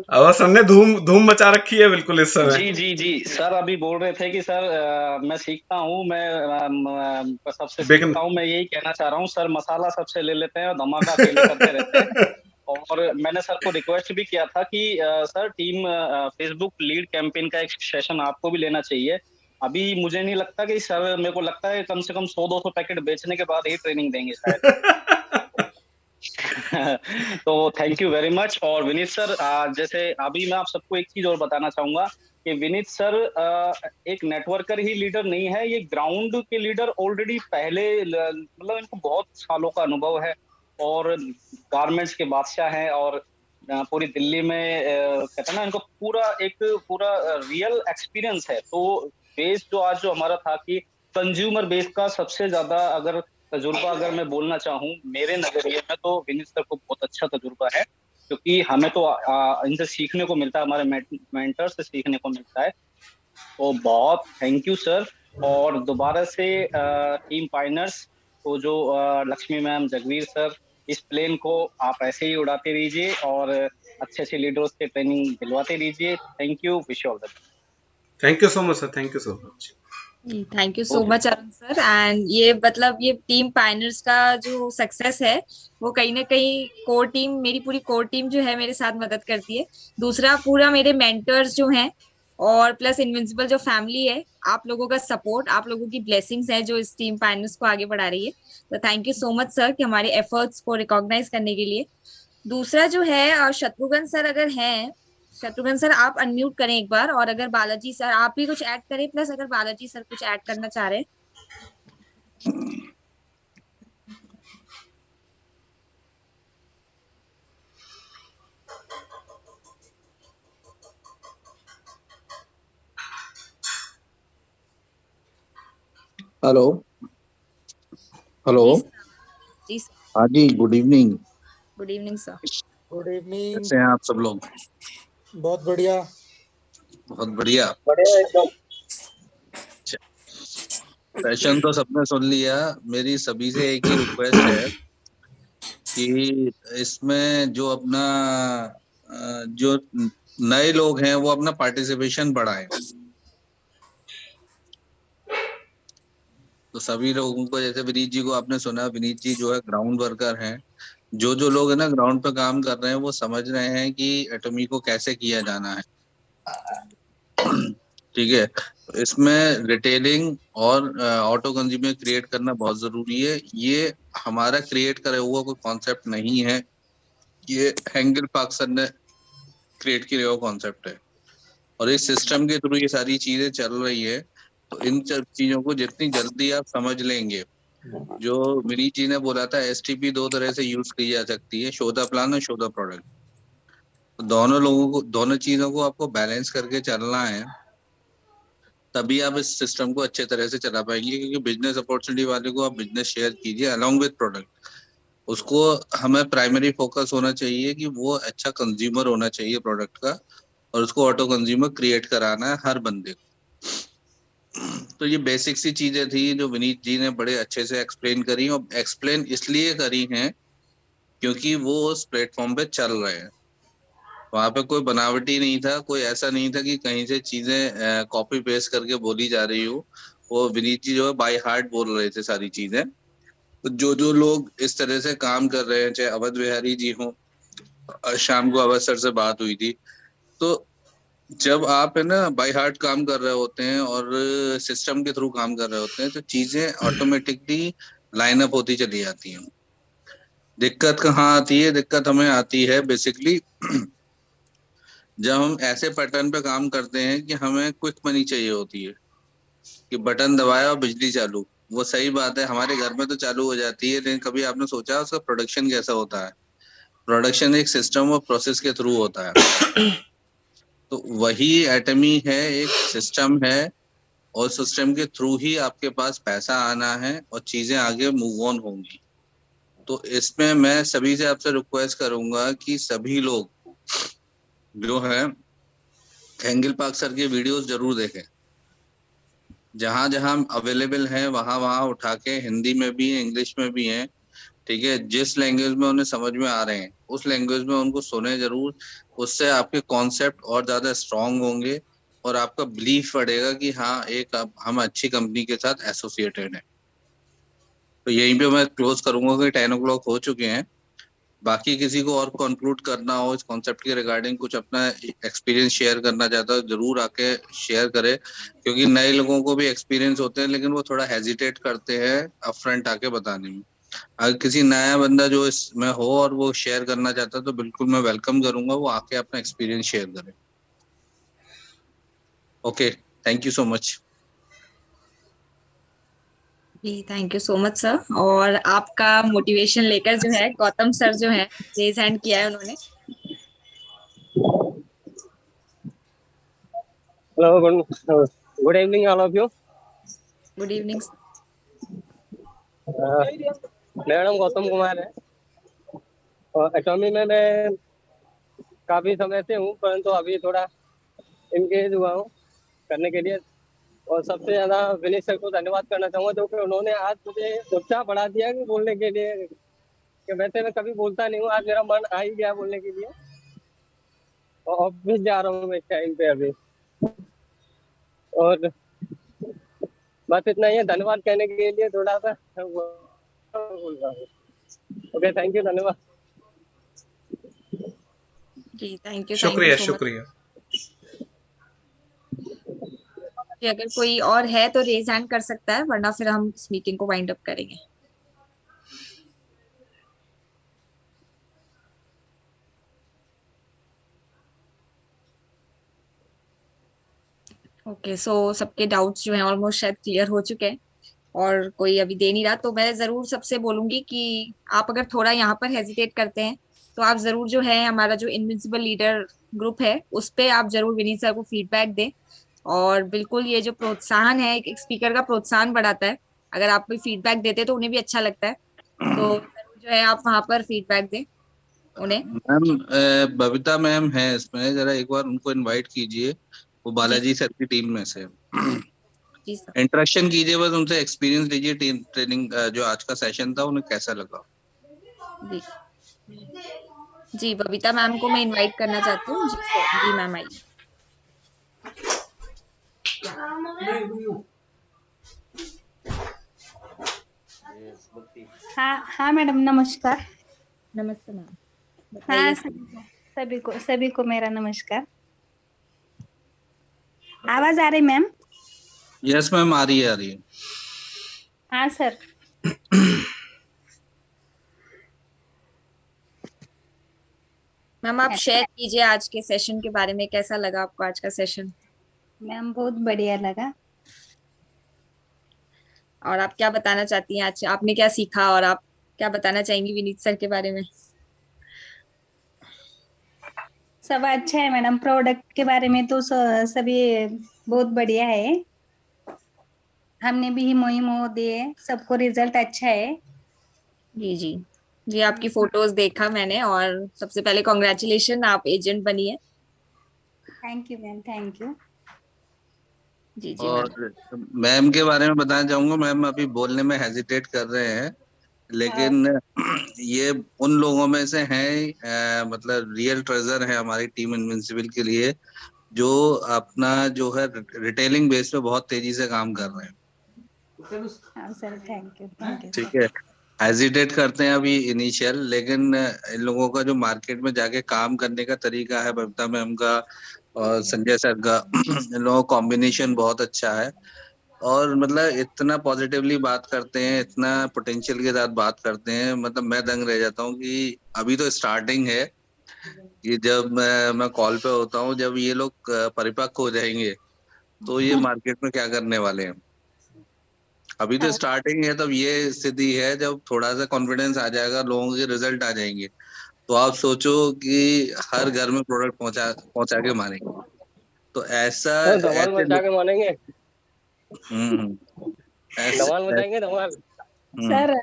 अवर सर ने धूम धूम मचा रखी है बिल्कुल इस समय। जी जी जी, सर अभी बोल रहे थे कि सर मैं सीखता हूँ, मैं सबसे बिगन सीखता हूँ, मैं यही कहना चाह रहा हूँ, सर मसाला सबसे ले लेते हैं और धमाका अकेले करते रहते हैं। और मैंने सर को रिक्वेस्ट भी किया था कि sir team Facebook lead campaign का एक सेशन आपको भी लेना चाहिए। अभी मुझे नहीं लगता कि सर, मेरे को लगता है कम से कम 100-200 पैकेट बेचने के बाद ही ट्रेनिंग देंगे शायद। तो थैंक यू वेरी मच। और विनीत सर, जैसे अभी मैं आप सबको एक चीज और बताना चाहूंगा कि विनीत सर एक नेटवर्कर ही लीडर नहीं है, ये ग्राउंड के लीडर ऑलरेडी पहले, मतलब इनको बहुत सालों का अनुभव है, और गारमेंट्स के बादशाह हैं, और पूरी दिल्ली में कहते हैं ना, इनको पूरा रियल एक्सपीरियंस है। तो बेस जो आज जो हमारा था कि कंज्यूमर बेस का सबसे ज्यादा अगर तजुर्बा अगर मैं बोलना चाहूँ मेरे नजरिए में, तो विनीत सर को बहुत अच्छा तजुर्बा है, क्योंकि हमें तो इनसे सीखने को मिलता है, हमारे मेंटर से सीखने को मिलता है। तो बहुत थैंक यू सर। और दोबारा से टीम फाइनर्स को, जो लक्ष्मी मैम, जगवीर सर, इस प्लेन को आप ऐसे ही उड़ाते रहिए, और अच्छे अच्छे लीडर्स के ट्रेनिंग दिलवाते रहिए। Thank you, wish you all the best. Thank you so much sir, thank you so much. Thank you so okay. Much Arun sir. And ये मतलब ये टीम पायनर्स का जो सक्सेस है, वो कहीं ना कहीं कोर टीम, मेरी पूरी कोर टीम जो है मेरे साथ मदद करती है। दूसरा, पूरा मेरे मेंटर्स जो हैं, और प्लस इनविंसिबल जो फैमिली है, आप लोगों का सपोर्ट, आप लोगों की ब्लेसिंग्स है जो इस टीम पायनर्स को आगे बढ़ा रही है। तो thank you so much sir कि हमारे एफर्ट्स को रिकॉग्नाइज करने के लिए। दूसरा जो है, शत्रुघ्न सर अगर हैं, शत्रुघ्न सर आप अनम्यूट करें एक बार, और अगर बालाजी सर आप भी कुछ ऐड करें, प्लस अगर बालाजी सर कुछ ऐड करना चाह रहे हैं। Hello hello. जी सर। जी सर। हाँ जी, good evening. Good evening sir. Good evening. कैसे हैं आप सब लोग? बहुत बढ़िया। बहुत बढ़िया। बढ़िया एकदम। सेशन तो सबने सुन लिया। मेरी सभी से एक ही रिक्वेस्ट है कि इसमें जो अपना जो नए लोग हैं वो अपना पार्टिसिपेशन बढ़ाएं। तो सभी लोगों को, जैसे विनीत जी को आपने सुना, विनीत जी जो है ग्राउंड वर्कर हैं। जो जो लोग है ना ग्राउंड पे काम कर रहे हैं, वो समझ रहे हैं कि एटॉमी को कैसे किया जाना है। ठीक है, तो इसमें रिटेलिंग और ऑटो कंज्यूमर क्रिएट करना बहुत जरूरी है। ये हमारा क्रिएट करे हुआ कोई कॉन्सेप्ट नहीं है, ये हेंगल पार्क्सन ने क्रिएट किया हुआ कॉन्सेप्ट है। और इस सिस्टम के थ्रू ये सारी चीजें चल रही है, तो इन सब चीजों को जितनी जल्दी आप समझ लेंगे, जो विनीत जी ने बोला था एसटीपी 2 तरह से यूज की जा सकती है, शो द प्लान और शो द प्रोडक्ट। तो दोनों लोगों को, दोनों चीजों को आपको बैलेंस करके चलना है, तभी आप इस सिस्टम को अच्छे तरह से चला पाएंगे। क्योंकि बिजनेस अपॉर्चुनिटी वाले को आप बिजनेस शेयर कीजिए अलोंग विद प्रोडक्ट, उसको हमें प्राइमरी फोकस होना चाहिए कि वो अच्छा कंज्यूमर होना चाहिए प्रोडक्ट का, और उसको ऑटो कंज्यूमर क्रिएट कराना है हर बंदे को। तो ये बेसिक सी चीजें थी जो विनीत जी ने बड़े अच्छे से एक्सप्लेन करी, और एक्सप्लेन इसलिए करी हैं क्योंकि वो उस प्लेटफॉर्म पे चल रहे हैं। वहां पे कोई बनावटी नहीं था, कोई ऐसा नहीं था कि कहीं से चीजें कॉपी पेस्ट करके बोली जा रही हो। वो विनीत जी जो है बाय हार्ट बोल रहे थे सारी चीजें। तो जो जो लोग इस तरह से काम कर रहे हैं, चाहे अवध बिहारी जी हो, शाम को अवध सर से बात हुई थी, तो जब आप है ना बाय हार्ट काम कर रहे होते हैं और सिस्टम के थ्रू काम कर रहे होते हैं, तो चीजें ऑटोमेटिकली लाइन अप होती चली जाती हैं। दिक्कत कहाँ आती है? दिक्कत हमें आती है बेसिकली जब हम ऐसे पैटर्न पे काम करते हैं कि हमें क्विक मनी चाहिए होती है, कि बटन दबाया और बिजली चालू। वो सही बात है, हमारे घर में तो चालू हो जाती है, लेकिन कभी आपने सोचा उसका प्रोडक्शन कैसा होता है? प्रोडक्शन एक सिस्टम और प्रोसेस के थ्रू होता है। तो वही एटमी है, एक सिस्टम है, और सिस्टम के थ्रू ही आपके पास पैसा आना है और चीजें आगे मूव ऑन होंगी। तो इसमें मैं सभी से आपसे रिक्वेस्ट करूंगा कि सभी लोग जो है खेंगिल पार्क सर की वीडियोस जरूर देखें। जहां जहां अवेलेबल है वहां वहां उठा के, हिंदी में भी है, इंग्लिश में भी है, ठीक है, जिस लैंग्वेज में उन्हें समझ में आ रहे हैं उस लैंग्वेज में उनको सुने जरूर। उससे आपके कॉन्सेप्ट और ज्यादा स्ट्रांग होंगे और आपका बिलीफ बढ़ेगा कि हाँ, हम अच्छी कंपनी के साथ एसोसिएटेड हैं। तो यहीं पे मैं क्लोज करूंगा कि 10 o'clock हो चुके हैं। बाकी किसी को और कंक्लूड करना हो इस कॉन्सेप्ट के रिगार्डिंग, कुछ अपना एक्सपीरियंस शेयर करना चाहता हो, जरूर आके शेयर करे। क्योंकि नए लोगों को भी एक्सपीरियंस होते हैं, लेकिन वो थोड़ा हेजिटेट करते हैं अपफ्रंट आके बताने में। अगर किसी नया बंदा जो इसमें हो और वो शेयर करना चाहता है, तो बिल्कुल मैं वेलकम करूंगा, वो आके अपना एक्सपीरियंस शेयर करे। Okay, thank you so much. जी thank you so much sir. और आपका मोटिवेशन लेकर जो है गौतम सर जो है रेज हैंड किया है उन्होंने। Hello, good evening all of you. Good evening. मेरा नाम गौतम कुमार है और एटॉमी में मैं काफी समय से हूँ, परंतु अभी थोड़ा इंगेज हुआ हूँ करने के लिए। और सबसे ज्यादा विनीत सर को धन्यवाद करना चाहूंगा, जो कि उन्होंने आज मुझे उत्साह बढ़ा दिया कि बोलने के लिए। कि वैसे मैं कभी बोलता नहीं हूँ, आज मेरा मन आ ही गया बोलने के लिए। और ऑफिस जा रहा हूँ मैं इस टाइम पे अभी। और बस इतना ही है, धन्यवाद कहने के लिए थोड़ा सा बोल रहा हूँ। ओके, थैंक यू, धन्यवाद। जी थैंक यू शुक्रिया सो मच। शुक्रिया। अगर कोई और है तो रेज हैंड कर सकता है, वरना फिर हम इस मीटिंग को वाइंड अप करेंगे। ओके सो सबके डाउट्स जो हैं ऑलमोस्ट शायद क्लियर हो चुके हैं, और कोई अभी दे नहीं रहा, तो मैं जरूर सबसे बोलूंगी कि आप अगर थोड़ा यहाँ पर हेजिटेट करते हैं तो आप जरूर जो है हमारा जो इनविजिबल लीडर ग्रुप है उस पे आप जरूर विनीत सर को फीडबैक दें। और बिल्कुल ये जो प्रोत्साहन है, एक स्पीकर का प्रोत्साहन बढ़ाता है। अगर आप कोई फीडबैक देते हैं तो उन्हें भी अच्छा लगता है, तो जरूर जो है आप वहां पर फीडबैक दें उन्हें। मैम बबीता मैम है इसमें, जरा एक बार उनको इनवाइट कीजिए, वो जी बालाजी सर की टीम में से। जी सर। इंटरेक्शन कीजिए, बस उनसे एक्सपीरियंस लीजिए, ट्रेनिंग जो आज का सेशन था उन्हें कैसा लगा। जी जी बबीता मैम को मैं इनवाइट करना चाहती हूँ। जी सर, जी मैम आइए। हाँ हाँ मैडम, नमस्कार। नमस्ते मैम, हाँ, बताइए। सभी को मेरा नमस्कार। आवाज आ रही मैम? यस मैम, आ रही है। हाँ सर। मैम आप शेयर कीजिए आज के सेशन के बारे में, कैसा लगा आपको आज का सेशन? मैम बहुत बढ़िया लगा। और आप क्या बताना चाहती हैं, आज आपने क्या सीखा और आप क्या बताना चाहेंगी विनीत सर के बारे में? सब अच्छा है मैडम, प्रोडक्ट के बारे में तो सभी बहुत बढ़िया है। हमने भी हिमो दिए, सबको रिजल्ट अच्छा है। जी जी जी, आपकी फोटोज देखा मैंने, और सबसे पहले कॉन्ग्रेचुलेशन, आप एजेंट बनी है। Thank you ma'am, thank you. जी जी मैम। और मैम के बारे में बताना चाहूंगा, मैम अभी बोलने में हेजिटेट कर रहे हैं, लेकिन ये उन लोगों में से हैं, मतलब रियल ट्रेजर है हमारी टीम इनविंसिबल के लिए, जो अपना जो है रिटेलिंग बेस पे बहुत तेजी से काम कर रहे हैं। हाँ sir, thank you, thank you ठीक सर। है, हेजिटेट करते हैं अभी इनिशियल, लेकिन इन लोगों का जो मार्केट में जाके काम करने का तरीका है, बबीता मैम का और संजय सर का, इन लोगों का कॉम्बिनेशन बहुत अच्छा है। और मतलब इतना पॉजिटिवली बात करते हैं, इतना पोटेंशियल के साथ बात करते हैं, मतलब मैं दंग रह जाता हूँ कि अभी तो स्टार्टिंग है। ये जब मैं कॉल पे होता हूँ, जब ये लोग परिपक्व हो जाएंगे तो ये मार्केट में क्या करने वाले हैं। अभी तो स्टार्टिंग है, तब ये स्थिति है, जब थोड़ा सा कॉन्फिडेंस आ जाएगा, लोगों के रिजल्ट आ जाएंगे, तो आप सोचो कि हर घर में प्रोडक्ट पहुंचा पहुंचा के मारेंगे। तो ऐसा सर धमाल ऐसे मचा लोग। के मानेंगे। ऐसे धमाल मचाएंगे धमाल। सर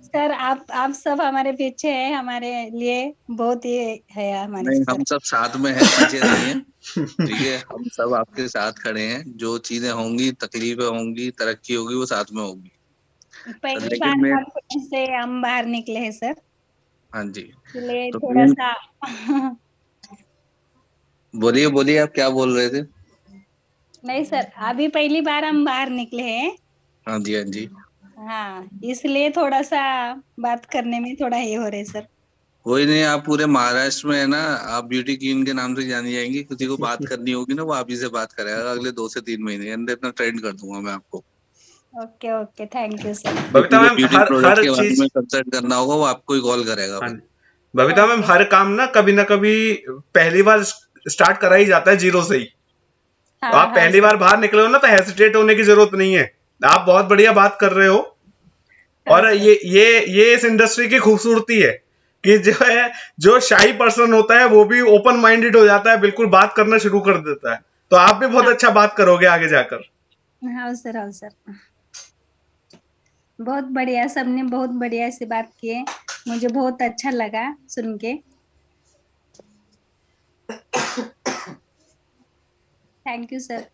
सर आप सब हमारे पीछे हैं, हमारे लिए बहुत ही है हमारे नहीं, सर। हम सब साथ में हैं, पीछे नहीं है। ठीक है, हम सब आपके साथ खड़े हैं, जो चीजें होंगी, तकलीफें होंगी, तरक्की होगी, वो साथ में होगी। पहली लेकिन बार मैं, कॉन्फ्रेंस से हम बाहर निकले हैं सर, हाँ जी, इसलिए तो थोड़ा मेन, सा बोलिए बोलिए, आप क्या बोल रहे थे? नहीं सर, अभी पहली बार हम बाहर निकले हैं। हाँ जी, हाँ जी। हाँ, इसलिए थोड़ा सा बात करने में थोड़ा ये हो रहे सर। कोई नहीं, आप पूरे महाराष्ट्र में है ना, आप ब्यूटी क्वीन के नाम से जानी जाएंगी। किसी को बात करनी होगी ना, वो आप ही से बात करेगा अगले 2 से 3 महीने के अंदर। इतना ट्रेंड कर दूंगा मैं आपको। Okay okay, thank you sir. किसी बबीता को मैम ब्यूटी हर प्रोडक्ट हर के बारे चीज, में कंसल्ट करना होगा, वो आपको ही कॉल करेगा हाँ फिर। जी, बबीता मैम ओके। हर काम ना कभी पहली बार स्टार्ट करा ही जाता है जीरो से ही। तो हाँ आप हाँ पहली सर। बार बाहर निकले हो ना, तो हेसिटेट होने की जरूरत नहीं है। आप बहुत बढ़िया बात कर रहे हो। हाँ और सर। ये इस इंडस्ट्री की खूबसूरती है कि जो है, जो शाई पर्सन होता है वो भी ओपन माइंडेड हो जाता है, बिल्कुल बात करना शुरू कर देता है। तो आप भी बहुत हाँ अच्छा बात करोगे आगे जाकर। हाँ सर, हाँ सर। बहुत बढ़िया, सबने बहुत बढ़िया से बात किए, मुझे बहुत अच्छा लगा सुन के। Thank you sir.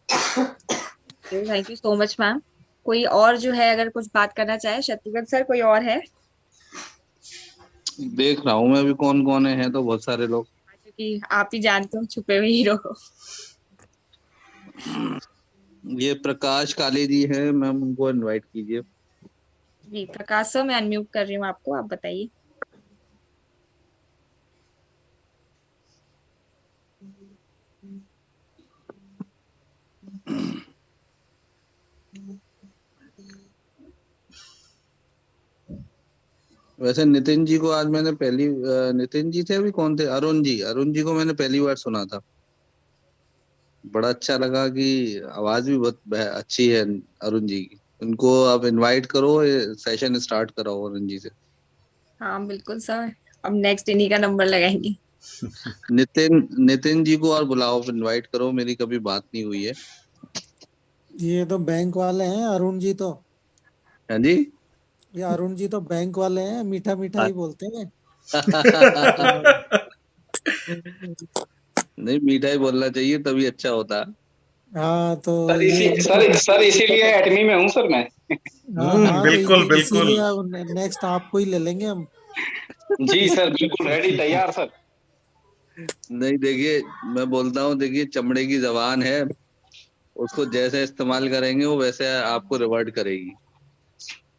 Thank you so much ma'am. कोई और जो है अगर कुछ बात करना चाहे, शत्रुघ्न सर कोई और है? देख रहा हूँ मैं अभी कौन कौन है तो बहुत सारे लोग। क्योंकि आप ही जानते हो छुपे हुए हीरो को। ये प्रकाश काले जी है, मैम उनको इनवाइट कीजिए। जी प्रकाश सर, मैं अनम्यूट कर रही हूँ आपको, आप बताइए। वैसे नितिन जी को आज मैंने नितिन जी थे अभी, कौन थे, अरुण जी को मैंने पहली बार सुना था। बड़ा अच्छा लगा कि आवाज भी बहुत अच्छी है अरुण जी की। उनको आप इनवाइट करो, सेशन स्टार्ट कराओ अरुण जी से। हाँ बिल्कुल सर, अब नेक्स्ट इन्हीं का नंबर लगाएंगे। नितिन जी को और बुलाओ, इनवाइट करो, मेरी कभी बात नहीं हुई है। ये तो बैंक वाले हैं अरुण जी तो। हाँ जी। ये अरुण जी तो बैंक वाले हैं, मीठा मीठा ही बोलते हैं। नहीं, मीठा ही बोलना चाहिए, तभी अच्छा होता। हाँ तो सर ये सर इसीलिए एडमी में हूँ सर मैं। हाँ हाँ, तो बिल्कुल बिल्कुल। इसीलिए नेक्स्ट आपको ही ले लेंगे हम। जी सर, बिल्कुल रेडी तैयार सर। नहीं, देखिए, मैं बोलता हूँ, देखिए, चमड़े की जबान है, उसको जैसे इस्तेमाल करेंगे वो वैसे आपको रिवर्ट करेगी।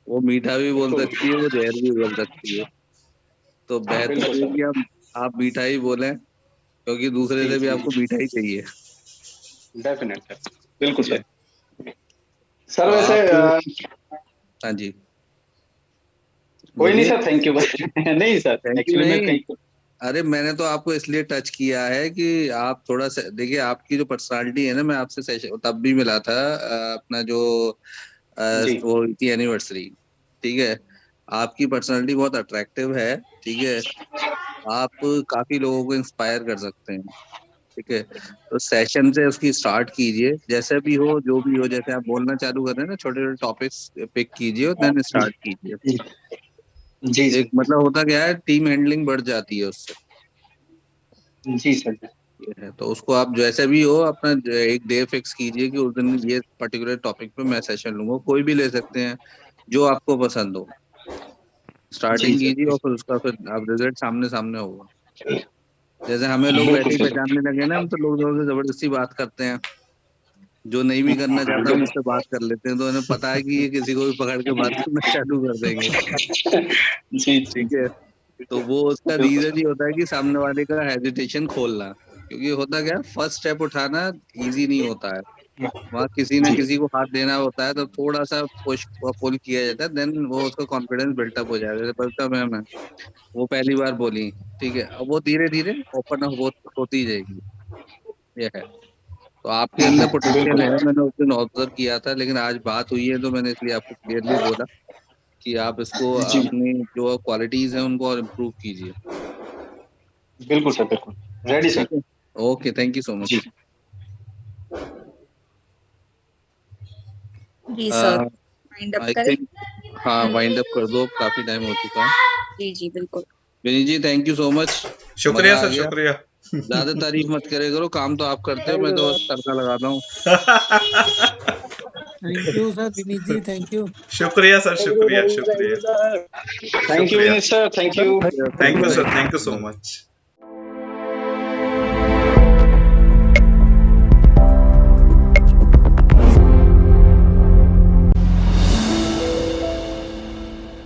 वो मीठा भी बोल बिल्कुल सकती है, वो जहर भी बोल सकती है। तो बेहतर बिल्कुल है सर। कि आप मीठा ही बोलें, क्योंकि दूसरे जी से भी जी आपको मीठा ही चाहिए। डेफिनेट सर, बिल्कुल ठीक है, सर। सर तो वैसे आप, हाँ जी, कोई नहीं बोलिए। Sir, thank you. नहीं सर, थैंक यू एक्चुअली मैं नहीं, कहीं अरे मैंने तो आपको इसलिए टच किया है कि आप थोड़ा सा देखिए, आपकी जो पर्सनालिटी है ना, मैं आपसे सेशन तब भी मिला था अपना जो जी वो थी एनिवर्सरी, ठीक है। आपकी पर्सनालिटी बहुत अट्रैक्टिव है, ठीक है। आप काफी लोगों को इंस्पायर कर सकते हैं, ठीक है। तो सेशन से उसकी स्टार्ट कीजिए, जैसे भी हो जो भी हो, जैसे आप बोलना चालू कर रहे हैं ना, छोटे छोटे टॉपिक्स पिक कीजिए और देन स्टार्ट कीजिए। जी एक मतलब होता क्या है, टीम हैंडलिंग बढ़ जाती है उससे। जी सर। ये है, तो उसको आप जैसे भी हो अपना एक डे फिक्स कीजिए कि उस दिन ये पर्टिकुलर टॉपिक पे मैं सेशन लूंगा, कोई भी ले सकते हैं जो आपको पसंद हो। जी स्टार्टिंग कीजिए सर। और फिर उसका फिर आप रिजल्ट सामने सामने होगा। जैसे हमें लोग बिल्कुल वैसे ही सर। पहचानने लगे ना, हम तो लोग जबरदस्ती बात करते हैं, जो नहीं भी करना चाहता हम उससे बात कर लेते हैं, तो उन्हें पता है कि ये किसी को भी पकड़ के बात करना चालू कर देंगे, जी जी ठीक है। तो वो उसका बिल्कुल रीजन ही होता है कि सामने वाले का हेजिटेशन खोलना, क्योंकि होता क्या है, फर्स्ट स्टेप उठाना इजी नहीं होता है। वहाँ किसी न जी किसी को हाथ देना होता है, तो थोड़ा सा पुश पुल किया जाता है, देन वो उसका कॉन्फिडेंस बिल्टअप हो जाएगा। जैसे बलता मैम है, वो पहली बार बोली, ठीक है, अब वो धीरे धीरे ओपन अप होती जाएगी, ये है। तो आपके अंदर पोटेंशियल बिल्कुल है, मैंने उस दिन ऑब्जर्व किया था, लेकिन आज बात हुई है तो मैंने इसलिए आपको क्लियरली बोला कि आप इसको जी अपनी जो क्वालिटीज हैं उनको और इम्प्रूव कीजिए, बिल्कुल सर बिल्कुल रेडी सर। ठीक है। ओके, थैंक यू सो जी मच। जी सर, वाइंड अप आई करें। थिंक हाँ, वाइंड अप कर दो, काफी टाइम हो चुका है। जी जी बिल्कुल। Vineet ji, thank you so much, शुक्रिया मजा आ सर, गया। शुक्रिया। ज्यादा तारीफ मत करे करो, काम तो आप करते हो, थैंक मैं यू तो सर। बस तड़का लगाता हूँ। Thank you sir, Vineet ji, thank you. शुक्रिया सर, थैंक यू शुक्रिया थैंक यू शुक्रिया सर। थैंक यू शुक्रिया। Vineet sir, thank you. Thank you sir, thank you thank so you. Much.